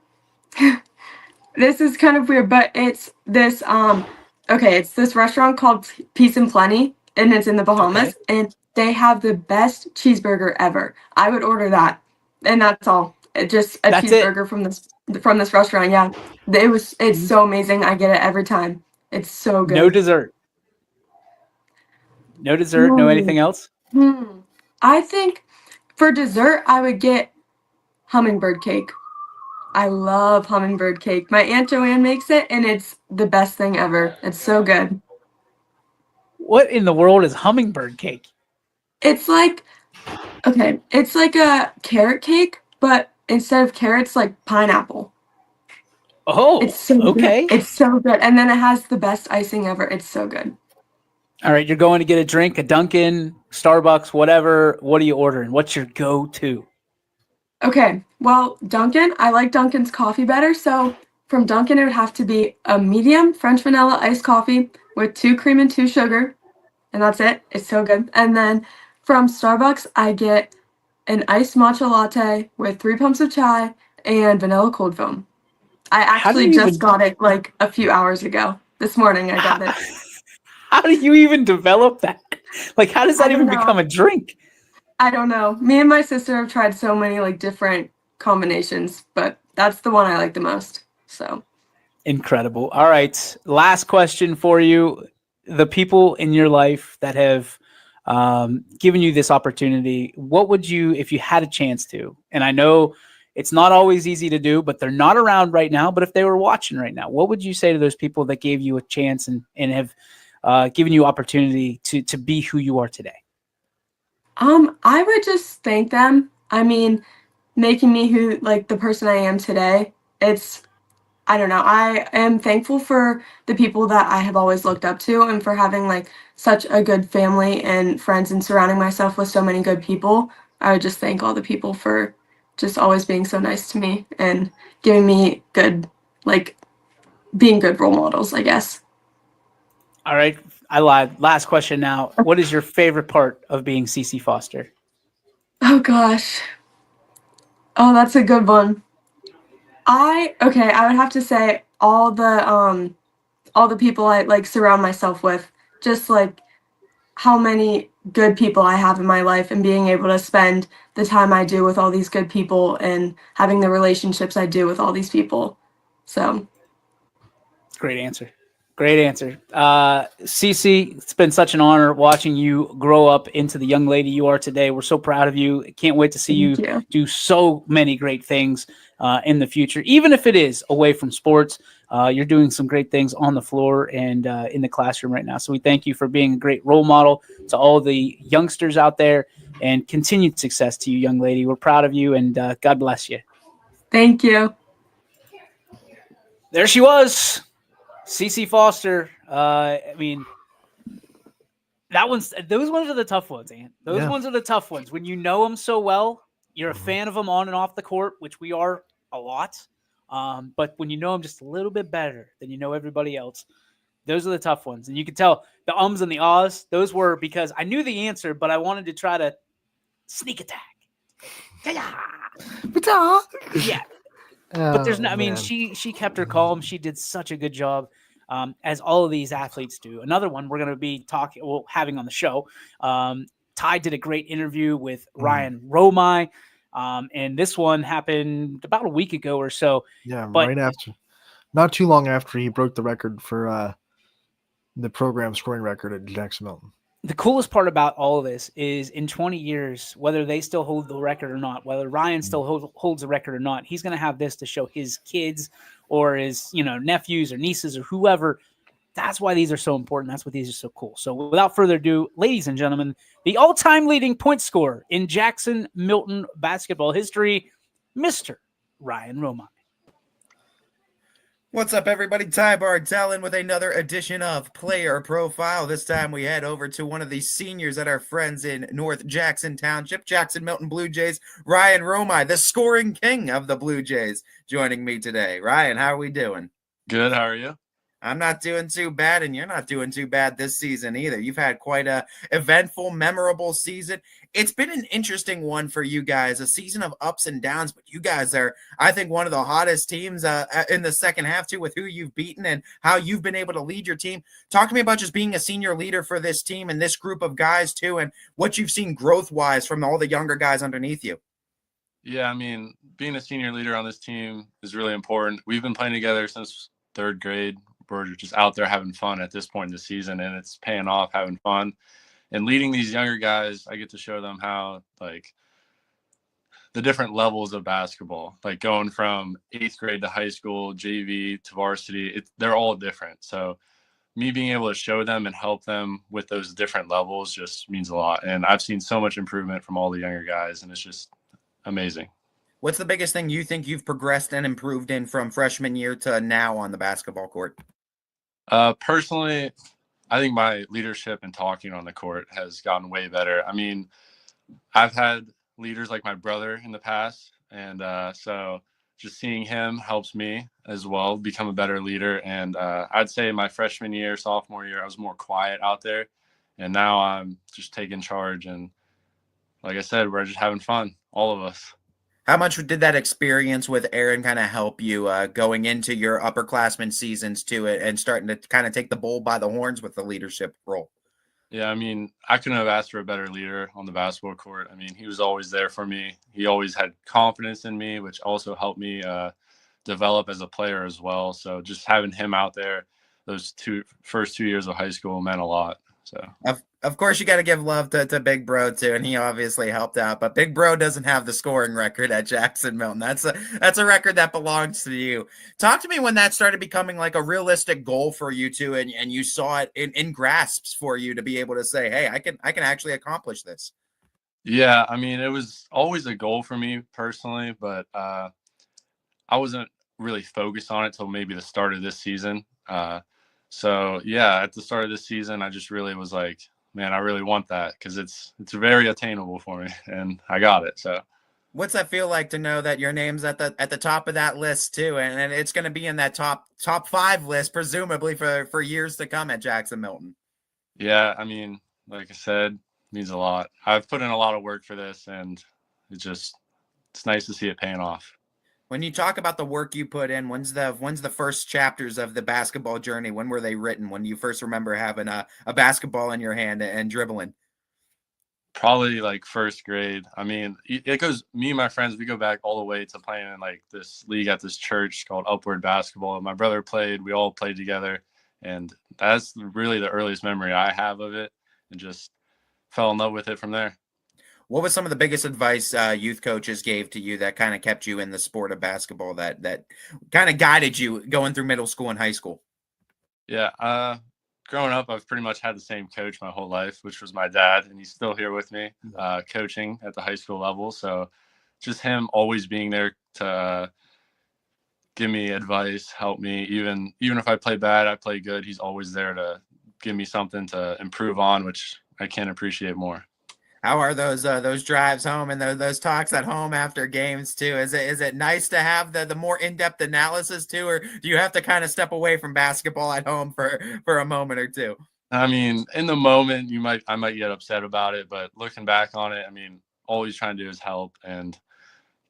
This is kind of weird, but it's this it's this restaurant called Peace and Plenty, and it's in the Bahamas, and they have the best cheeseburger ever. I would order that, and that's all. Just a cheeseburger from this restaurant. Yeah, it's so amazing. I get it every time. It's so good. No dessert. No anything else? I think for dessert, I would get hummingbird cake. I love hummingbird cake. My Aunt Joanne makes it, and it's the best thing ever. It's so good. What in the world is hummingbird cake? It's it's like a carrot cake, but instead of carrots, pineapple. Oh, it's so okay. Good. It's so good. And then it has the best icing ever. It's so good. All right, you're going to get a drink, a Dunkin', Starbucks, whatever. What are you ordering? What's your go-to? Okay, well, Dunkin', I like Dunkin's coffee better. So from Dunkin', it would have to be a medium French vanilla iced coffee with 2 cream and 2 sugar. and that's it. It's so good. And then from Starbucks, I get an iced matcha latte with 3 pumps of chai and vanilla cold foam. I actually just got it like a few hours ago. This morning I got it. How do you even develop that? Like, how does that even become a drink? I don't know. Me and my sister have tried so many like different combinations, but that's the one I like the most. So incredible. All right. Last question for you. The people in your life that have given you this opportunity, what would you, if you had a chance to, and I know it's not always easy to do, but they're not around right now, but if they were watching right now, what would you say to those people that gave you a chance and have given you opportunity to be who you are today? I would just thank them. I mean, making me who like the person I am today. I don't know. I am thankful for the people that I have always looked up to and for having like such a good family and friends and surrounding myself with so many good people. I would just thank all the people for just always being so nice to me and giving me good, like being good role models, I guess. All right. I lied. Last question now. What is your favorite part of being CC Foster? Oh gosh. Oh, that's a good one. I would have to say all the people I like surround myself with, just like how many good people I have in my life and being able to spend the time I do with all these good people and having the relationships I do with all these people. So great answer. Great answer. CC, it's been such an honor watching you grow up into the young lady you are today. We're so proud of you. Can't wait to see you do so many great things in the future, even if it is away from sports. You're doing some great things on the floor and in the classroom right now. So we thank you for being a great role model to all the youngsters out there, and continued success to you, young lady. We're proud of you, and God bless you. Thank you. There she was. CC Foster. I mean, those ones are the tough ones, Ant. Those ones are the tough ones. When you know them so well, you're a fan of them on and off the court, which we are a lot. But when you know them just a little bit better than you know everybody else, those are the tough ones. And you can tell the ums and the ahs, those were because I knew the answer, but I wanted to try to sneak attack. Yeah. But there's no, I mean, she kept her calm. She did such a good job, as all of these athletes do. Another one we're going to be having on the show. Ty did a great interview with Ryan Romai, and this one happened about a week ago or so. Yeah, right after, not too long after he broke the record for the program scoring record at Jackson Milton. The coolest part about all of this is in 20 years, whether they still hold the record or not, whether Ryan still holds the record or not, he's going to have this to show his kids or his, nephews or nieces or whoever. That's why these are so important. That's why these are so cool. So without further ado, ladies and gentlemen, the all-time leading point scorer in Jackson Milton basketball history, Mr. Ryan Romai. What's up, everybody? Ty Bartellen with another edition of Player Profile. This time we head over to one of the seniors that are friends in North Jackson Township, Jackson Milton Blue Jays, Ryan Romai, the scoring king of the Blue Jays, joining me today. Ryan, how are we doing? Good. How are you? I'm not doing too bad, and you're not doing too bad this season either. You've had quite a eventful, memorable season. It's been an interesting one for you guys, a season of ups and downs, but you guys are, I think, one of the hottest teams in the second half, too, with who you've beaten and how you've been able to lead your team. Talk to me about just being a senior leader for this team and this group of guys, too, and what you've seen growth-wise from all the younger guys underneath you. Yeah, I mean, being a senior leader on this team is really important. We've been playing together since third grade. We're just out there having fun at this point in the season, and it's paying off, having fun. And leading these younger guys, I get to show them how, like, the different levels of basketball, like going from 8th grade to high school, JV to varsity, they're all different. So me being able to show them and help them with those different levels just means a lot. And I've seen so much improvement from all the younger guys, and it's just amazing. What's the biggest thing you think you've progressed and improved in from freshman year to now on the basketball court? Personally, I think my leadership and talking on the court has gotten way better. I mean, I've had leaders like my brother in the past, and so just seeing him helps me as well become a better leader. And I'd say my freshman year, sophomore year, I was more quiet out there, And now I'm just taking charge. And like I said, we're just having fun, all of us. How much did that experience with Aaron kind of help you going into your upperclassmen seasons to it and starting to kind of take the bull by the horns with the leadership role? Yeah, I mean, I couldn't have asked for a better leader on the basketball court. I mean, he was always there for me. He always had confidence in me, which also helped me develop as a player as well. So just having him out there those first 2 years of high school meant a lot. So of course you got to give love to Big Bro too, and he obviously helped out. But Big Bro doesn't have the scoring record at Jackson Milton. That's a record that belongs to you. Talk to me when that started becoming like a realistic goal for you two, and you saw it in grasps for you to be able to say, hey, I can actually accomplish this. Yeah, I mean, it was always a goal for me personally, but I wasn't really focused on it till maybe the start of this season. So yeah, at the start of this season, I just really was like, man, I really want that because it's very attainable for me, and I got it. So what's that feel like to know that your name's at the top of that list too, and it's going to be in that top 5 list presumably for years to come at Jackson Milton? Yeah, I mean, like I said, it means a lot. I've put in a lot of work for this, and it's nice to see it paying off. When you talk about the work you put in, when's the first chapters of the basketball journey? When were they written? When you first remember having a basketball in your hand and dribbling? Probably like first grade. I mean, it goes, me and my friends, we go back all the way to playing in like this league at this church called Upward Basketball. My brother played, we all played together. And that's really the earliest memory I have of it, and just fell in love with it from there. What was some of the biggest advice youth coaches gave to you that kind of kept you in the sport of basketball, that kind of guided you going through middle school and high school? Yeah, growing up, I've pretty much had the same coach my whole life, which was my dad, and he's still here with me, coaching at the high school level. So just him always being there to give me advice, help me. Even if I play bad, I play good, he's always there to give me something to improve on, which I can't appreciate more. How are those drives home and those talks at home after games too? Is it nice to have the more in-depth analysis too, or do you have to kind of step away from basketball at home for a moment or two? I mean, in the moment, I might get upset about it, but looking back on it, I mean, all he's trying to do is help, and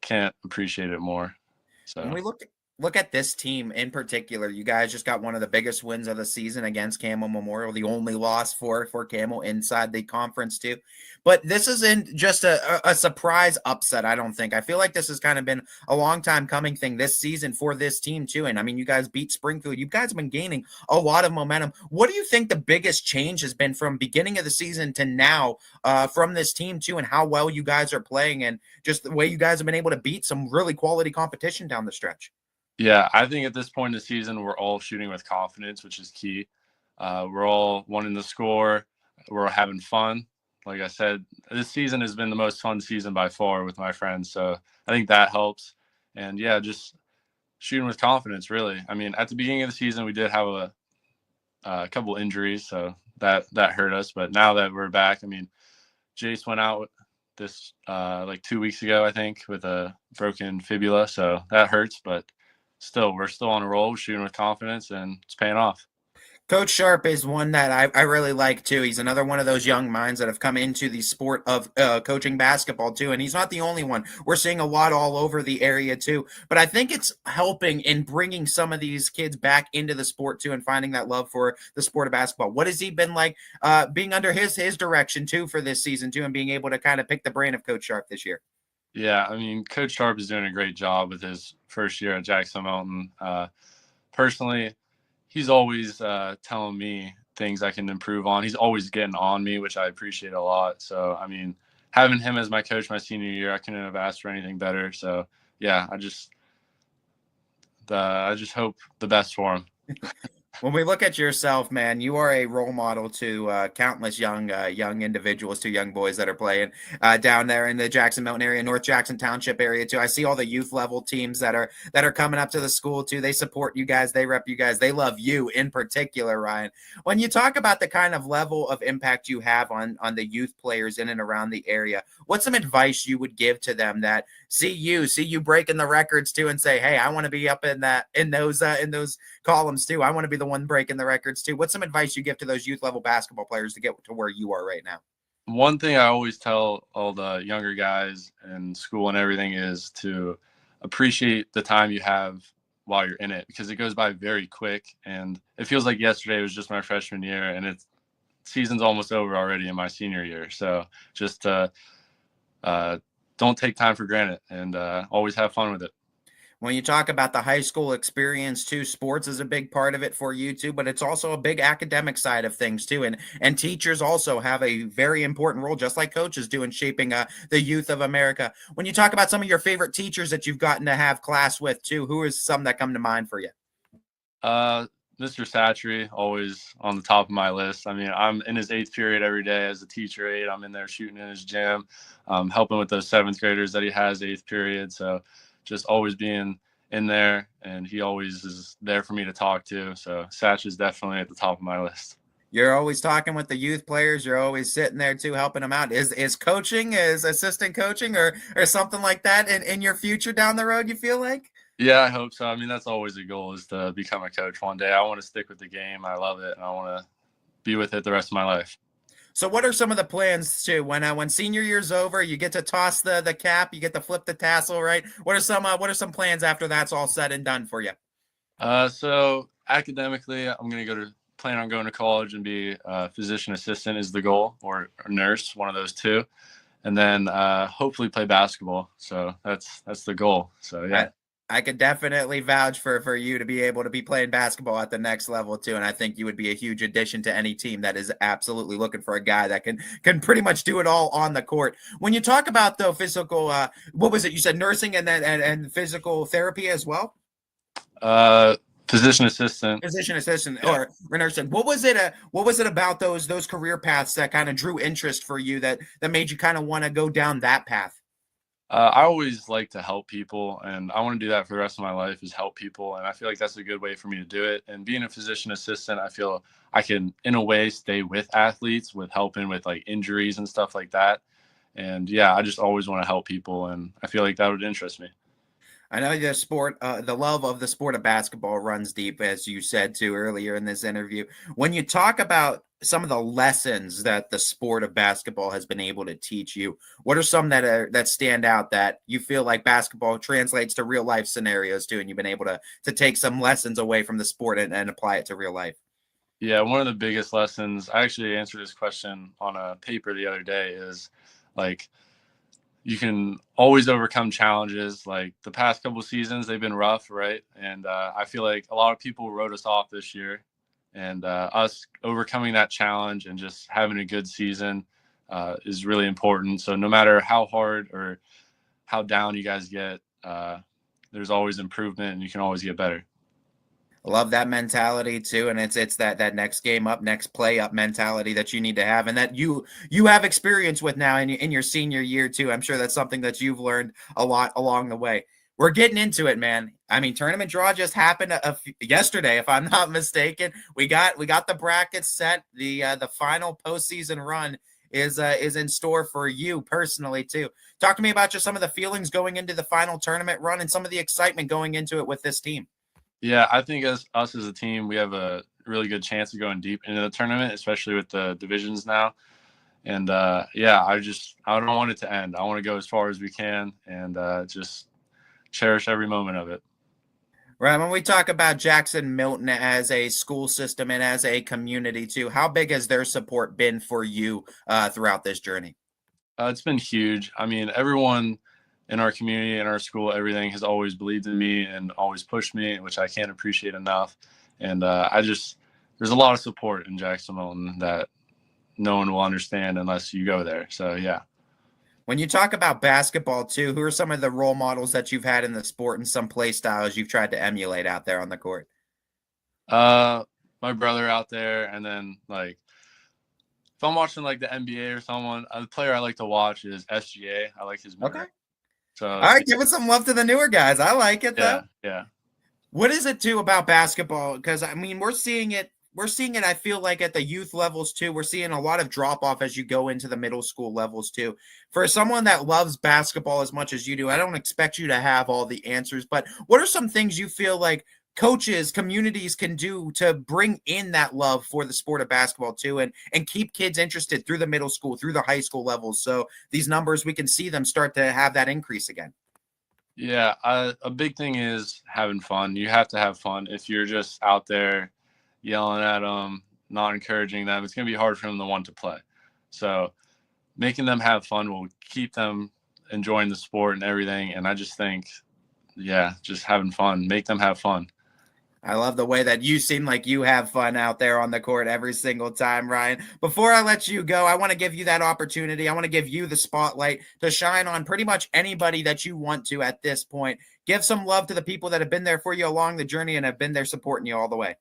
can't appreciate it more. So when we look at this team in particular, you guys just got one of the biggest wins of the season against Camel Memorial, the only loss for Camel inside the conference too. But this isn't just a surprise upset, I don't think. I feel like this has kind of been a long time coming thing this season for this team too. And I mean, you guys beat Springfield. You guys have been gaining a lot of momentum. What do you think the biggest change has been from beginning of the season to now from this team too, and how well you guys are playing, and just the way you guys have been able to beat some really quality competition down the stretch? Yeah, I think at this point in the season, we're all shooting with confidence, which is key. We're all wanting to score. We're having fun. Like I said, this season has been the most fun season by far with my friends. So I think that helps. And yeah, just shooting with confidence, really. I mean, at the beginning of the season, we did have a couple injuries, so that hurt us. But now that we're back, I mean, Jace went out this like 2 weeks ago, I think, with a broken fibula. So that hurts, but still, we're still on a roll, shooting with confidence, and it's paying off. Coach Sharp is one that I really like too. He's another one of those young minds that have come into the sport of coaching basketball too. And he's not the only one. We're seeing a lot all over the area too. But I think it's helping in bringing some of these kids back into the sport too, and finding that love for the sport of basketball. What has he been like being under his direction too for this season too, and being able to kind of pick the brain of Coach Sharp this year? Yeah, I mean, Coach Sharp is doing a great job with his first year at Jackson Milton. Personally, he's always telling me things I can improve on. He's always getting on me, which I appreciate a lot. So, I mean, having him as my coach my senior year, I couldn't have asked for anything better. So, yeah, I just hope the best for him. When we look at yourself, man, you are a role model to countless young individuals, to young boys that are playing down there in the Jackson Milton area, North Jackson Township area too. I see all the youth level teams that are coming up to the school too. They support you guys. They rep you guys. They love you in particular, Ryan. When you talk about the kind of level of impact you have on the youth players in and around the area, what's some advice you would give to them that see you breaking the records too, and say, hey, I want to be up in those columns too. I want to be the the one breaking the records too. What's some advice you give to those youth level basketball players to get to where you are right now? One thing I always tell all the younger guys in school and everything is to appreciate the time you have while you're in it, because it goes by very quick, and it feels like yesterday was just my freshman year, and it's season's almost over already in my senior year. So just don't take time for granted, and always have fun with it. When you talk about the high school experience too, sports is a big part of it for you too, but it's also a big academic side of things too. And teachers also have a very important role, just like coaches do, in shaping the youth of America. When you talk about some of your favorite teachers that you've gotten to have class with too, who is some that come to mind for you? Mr. Satchery, always on the top of my list. I mean, I'm in his 8th period every day as a teacher aide. I'm in there shooting in his gym, helping with those 7th graders that he has 8th period. So just always being in there, and he always is there for me to talk to. So Satch is definitely at the top of my list. You're always talking with the youth players. You're always sitting there too, helping them out. Is coaching, is assistant coaching or something like that in your future down the road, you feel like? Yeah, I hope so. I mean, that's always a goal, is to become a coach one day. I want to stick with the game. I love it, and I want to be with it the rest of my life. So what are some of the plans too? When senior year's over, you get to toss the cap, you get to flip the tassel, right? What are some plans after that's all said and done for you? So academically, I'm going to plan on going to college and be a physician assistant is the goal, or a nurse, one of those two. And then hopefully play basketball. So that's the goal. So yeah. I could definitely vouch for you to be able to be playing basketball at the next level too. And I think you would be a huge addition to any team that is absolutely looking for a guy that can pretty much do it all on the court. When you talk about the physical, what was it? You said nursing and then and physical therapy as well? Physician assistant. Or nursing. What was it about those career paths that kind of drew interest for you that made you kind of want to go down that path? I always like to help people, and I want to do that for the rest of my life, is help people. And I feel like that's a good way for me to do it. And being a physician assistant, I feel I can, in a way, stay with athletes with helping with like injuries and stuff like that. And yeah, I just always want to help people, and I feel like that would interest me. I know the love of the sport of basketball runs deep, as you said too earlier in this interview. When you talk about some of the lessons that the sport of basketball has been able to teach you, what are some that stand out that you feel like basketball translates to real life scenarios too, and you've been able to take some lessons away from the sport and apply it to real life? Yeah, one of the biggest lessons, I actually answered this question on a paper the other day, is like, you can always overcome challenges. Like the past couple of seasons, they've been rough, right? And I feel like a lot of people wrote us off this year, and us overcoming that challenge and just having a good season is really important. So no matter how hard or how down you guys get, there's always improvement, and you can always get better. I love that mentality too, and it's that next game up, next play up mentality that you need to have, and that you have experience with now in your senior year too. I'm sure that's something that you've learned a lot along the way. We're getting into it, man. I mean, tournament draw just happened yesterday, if I'm not mistaken. We got the brackets set. The final postseason run is in store for you personally too. Talk to me about just some of the feelings going into the final tournament run and some of the excitement going into it with this team. Yeah, I think us as a team, we have a really good chance of going deep into the tournament, especially with the divisions now. And yeah, I don't want it to end. I want to go as far as we can, and just cherish every moment of it. Right. When we talk about Jackson Milton as a school system and as a community too, how big has their support been for you throughout this journey? It's been huge. I mean, everyone in our community, in our school, everything has always believed in me and always pushed me, which I can't appreciate enough. And there's a lot of support in Jackson Milton that no one will understand unless you go there. So yeah. When you talk about basketball too, who are some of the role models that you've had in the sport and some play styles you've tried to emulate out there on the court? My brother out there, and then like if I'm watching like the NBA or someone, the player I like to watch is SGA. I like his movement. Okay. So all right, giving some love to the newer guys. I like it though. Yeah. What is it too about basketball? Because I mean, we're seeing it. I feel like at the youth levels too. We're seeing a lot of drop off as you go into the middle school levels too. For someone that loves basketball as much as you do, I don't expect you to have all the answers, but what are some things you feel like coaches, communities can do to bring in that love for the sport of basketball too, and keep kids interested through the middle school, through the high school levels. So these numbers, we can see them start to have that increase again. Yeah, a big thing is having fun. You have to have fun. If you're just out there yelling at them, not encouraging them, it's going to be hard for them to want to play. So making them have fun will keep them enjoying the sport and everything. And I just think, yeah, just having fun, make them have fun. I love the way that you seem like you have fun out there on the court every single time, Ryan. Before I let you go, I want to give you that opportunity. I want to give you the spotlight to shine on pretty much anybody that you want to at this point. Give some love to the people that have been there for you along the journey and have been there supporting you all the way.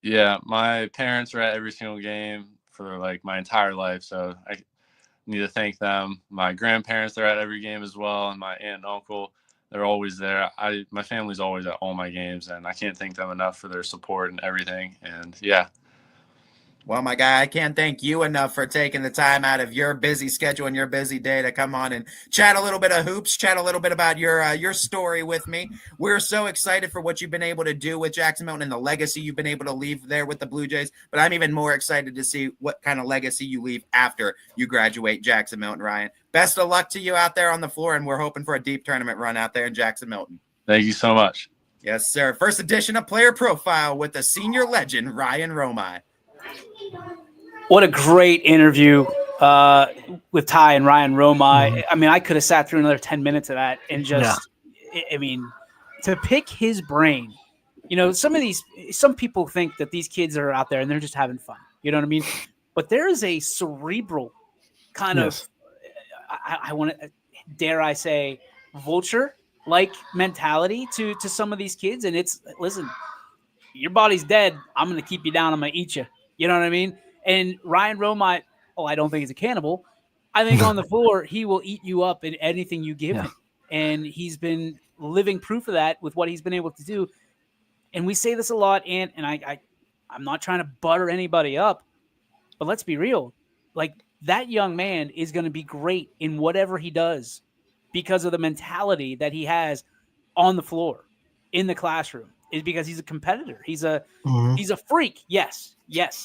Yeah, my parents are at every single game for like my entire life, so I need to thank them. My grandparents are at every game as well, and my aunt and uncle. They're always there. My family's always at all my games, and I can't thank them enough for their support and everything. And yeah. Well, my guy, I can't thank you enough for taking the time out of your busy schedule and your busy day to come on and chat a little bit of hoops, chat a little bit about your story with me. We're so excited for what you've been able to do with Jackson Milton and the legacy you've been able to leave there with the Blue Jays. But I'm even more excited to see what kind of legacy you leave after you graduate Jackson Milton, Ryan. Best of luck to you out there on the floor, and we're hoping for a deep tournament run out there in Jackson Milton. Thank you so much. Yes, sir. First edition of Player Profile with the senior legend, Ryan Romine. What a great interview with Ty and Ryan Romine. I mean, I could have sat through another 10 minutes of that and just, I mean, to pick his brain. You know, some people think that these kids are out there and they're just having fun. You know what I mean? But there is a cerebral kind of, I want to, dare I say, vulture-like mentality to some of these kids. And it's, listen, your body's dead. I'm going to keep you down. I'm going to eat you. You know what I mean? And Ryan Romine, I don't think he's a cannibal. I think on the floor, he will eat you up in anything you give him. And he's been living proof of that with what he's been able to do. And we say this a lot, and I'm not trying to butter anybody up, but let's be real. Like, that young man is going to be great in whatever he does because of the mentality that he has on the floor, in the classroom, is because he's a competitor. He's a freak. Yes,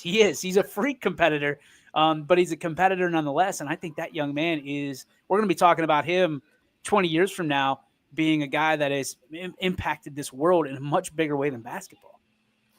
he is. He's a freak competitor, but he's a competitor nonetheless. And I think that young man we're going to be talking about him 20 years from now being a guy that has impacted this world in a much bigger way than basketball.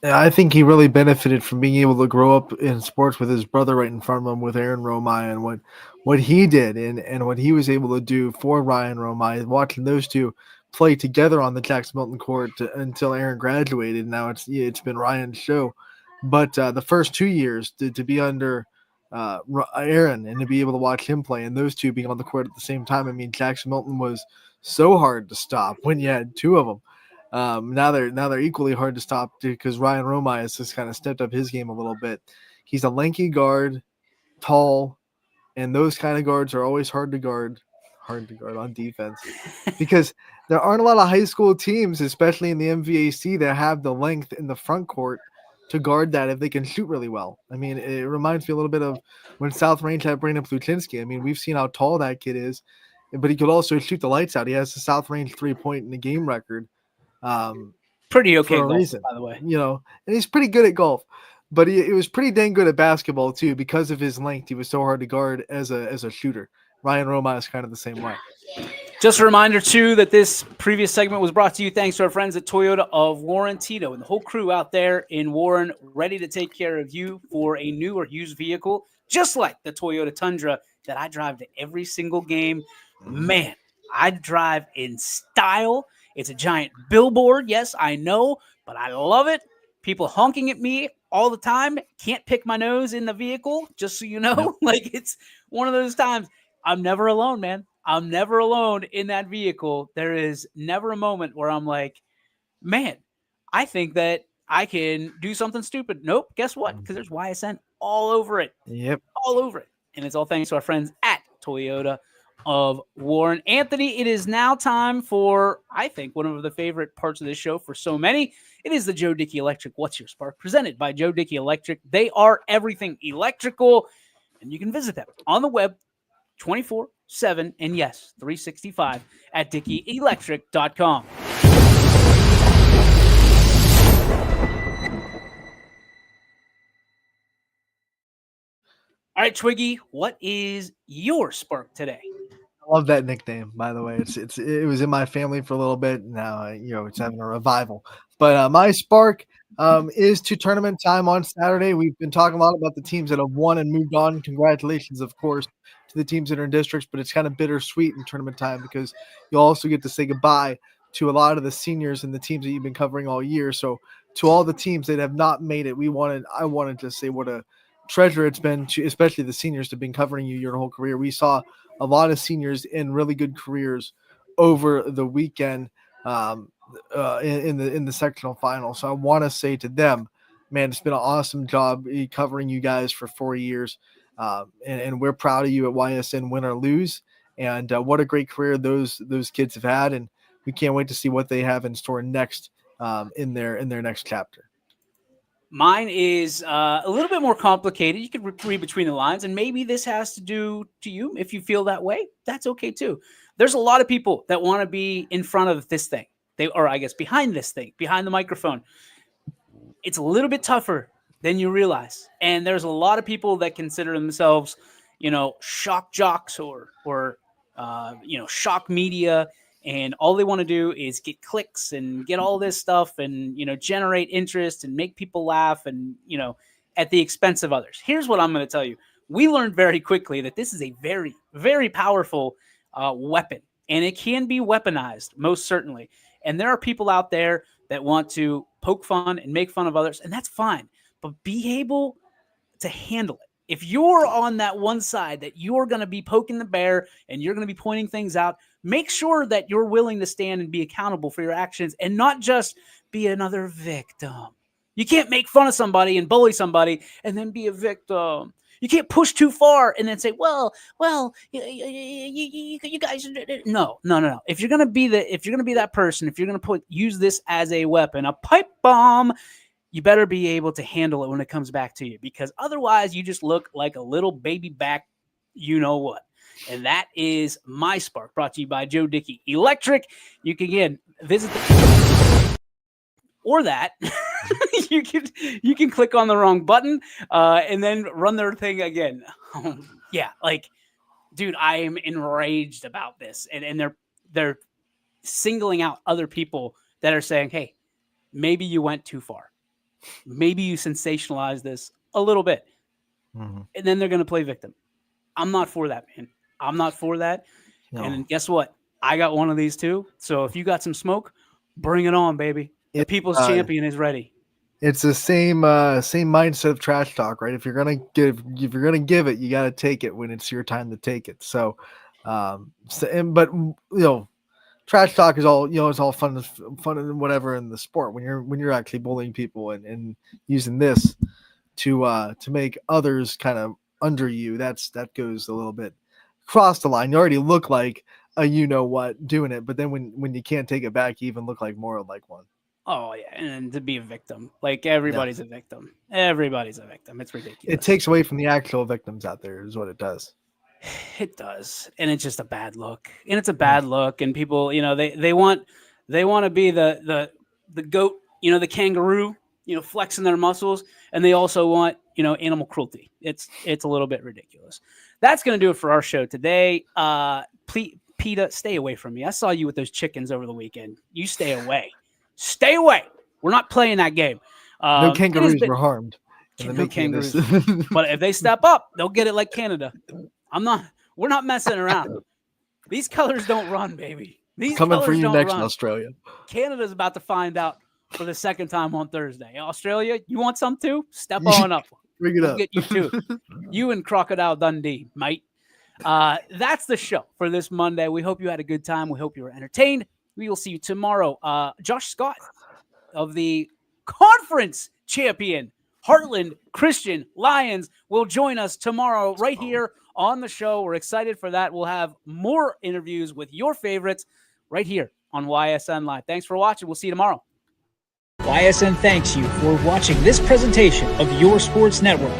Yeah, I think he really benefited from being able to grow up in sports with his brother right in front of him, with Aaron Romine, and what he did and what he was able to do for Ryan Romine, watching those two play together on the Jackson Milton court until Aaron graduated. Now it's been Ryan's show. But the first 2 years to be under Aaron and to be able to watch him play and those two being on the court at the same time, I mean, Jackson Milton was so hard to stop when you had two of them. Now they're equally hard to stop because Ryan Romine has just kind of stepped up his game a little bit. He's a lanky guard, tall, and those kind of guards are always hard to guard on defense because there aren't a lot of high school teams, especially in the MVAC, that have the length in the front court to guard that if they can shoot really well. I mean, it reminds me a little bit of when South Range had Brandon Pluchinski. I mean, we've seen how tall that kid is, but he could also shoot the lights out. He has the South Range 3-point in the game record. Pretty okay for a golf, reason, by the way. You know, and he's pretty good at golf, but he was pretty dang good at basketball too because of his length. He was so hard to guard as a shooter. Ryan Romine is kind of the same way. Just a reminder, too, that this previous segment was brought to you thanks to our friends at Toyota of Warren, Tito, and the whole crew out there in Warren, ready to take care of you for a new or used vehicle, just like the Toyota Tundra that I drive to every single game. Man, I drive in style. It's a giant billboard. Yes, I know, but I love it. People honking at me all the time. Can't pick my nose in the vehicle, just so you know. Nope. Like, it's one of those times. I'm never alone, man. I'm never alone in that vehicle. There is never a moment where I'm like, man, I think that I can do something stupid. Nope. Guess what? Because there's YSN all over it. Yep. All over it. And it's all thanks to our friends at Toyota of Warren. Anthony, it is now time for, I think, one of the favorite parts of this show for so many. It is the Joe Dickey Electric What's Your Spark? Presented by Joe Dickey Electric. They are everything electrical, and you can visit them on the web 24/7 and yes, 365 at DickeyElectric.com. All right, Twiggy, what is your spark today? I love that nickname, by the way. It was in my family for a little bit. Now, it's having a revival. But my spark is to tournament time on Saturday. We've been talking a lot about the teams that have won and moved on. Congratulations, of course, to the teams that are in districts, but it's kind of bittersweet in tournament time because you'll also get to say goodbye to a lot of the seniors and the teams that you've been covering all year. So to all the teams that have not made it, I wanted to say what a treasure it's been, especially the seniors, to have been covering you your whole career. We saw a lot of seniors in really good careers over the weekend in the sectional final. So I want to say to them, man, it's been an awesome job covering you guys for 4 years. And we're proud of you at YSN, win or lose. And what a great career those kids have had. And we can't wait to see what they have in store next in their next chapter. Mine is a little bit more complicated. You can read between the lines, and maybe this has to do to you. If you feel that way, that's okay too. There's a lot of people that want to be in front of this thing. Behind this thing, behind the microphone. It's a little bit tougher than you realize. And there's a lot of people that consider themselves, shock jocks or shock media. And all they want to do is get clicks and get all this stuff and, generate interest and make people laugh and, at the expense of others. Here's what I'm going to tell you. We learned very quickly that this is a very, very powerful weapon, and it can be weaponized, most certainly. And there are people out there that want to poke fun and make fun of others, and that's fine. But be able to handle it. If you're on that one side that you're going to be poking the bear and you're going to be pointing things out, make sure that you're willing to stand and be accountable for your actions and not just be another victim. You can't make fun of somebody and bully somebody and then be a victim. You can't push too far and then say, well, you guys, no. If you're going to be that person, if you're going to use this as a weapon, a pipe bomb, you better be able to handle it when it comes back to you, because otherwise you just look like a little baby back, what. And that is my spark, brought to you by Joe Dickey Electric. You can, again, visit or that. you can click on the wrong button and then run their thing again. Dude, I am enraged about this. And they're singling out other people that are saying, hey, maybe you went too far. Maybe you sensationalize this a little bit. Mm-hmm. And then they're going to play victim. I'm not for that, man. I'm not for that. No. And guess what? I got one of these too. So if you got some smoke, bring it on, baby. The people's champion is ready. It's the same mindset of trash talk, right? If you're gonna give it, you got to take it when it's your time to take it. So, trash talk is all, it's all fun and whatever in the sport. When you're actually bullying people and using this to make others kind of under you, that goes a little bit across the line. You already look like a doing it, but then when you can't take it back, you even look like more like one. Oh yeah, and to be a victim, like everybody's a victim. Everybody's a victim. It's ridiculous. It takes away from the actual victims out there, is what it does. It does, and it's just a bad look. And it's a bad look, and people, they want to be the goat, the kangaroo, flexing their muscles, and they also want, animal cruelty. It's a little bit ridiculous. That's going to do it for our show today. Please, PETA, stay away from me. I saw you with those chickens over the weekend. You stay away. Stay away. We're not playing that game. No kangaroos were harmed. No kangaroos. But if they step up, they'll get it like Canada. We're not messing around. These colors don't run, baby. These coming for you next, Australia. Canada's about to find out for the second time on Thursday. Australia, you want some too? Step on up. Bring it up. Get you too. You and Crocodile Dundee, mate. That's the show for this Monday. We hope you had a good time. We hope you were entertained. We will see you tomorrow. Josh Scott of the conference champion Heartland Christian Lions will join us tomorrow right here on the show. We're excited for that. We'll have more interviews with your favorites right here on YSN Live. Thanks for watching. We'll see you tomorrow. YSN thanks you for watching this presentation of Your Sports Network.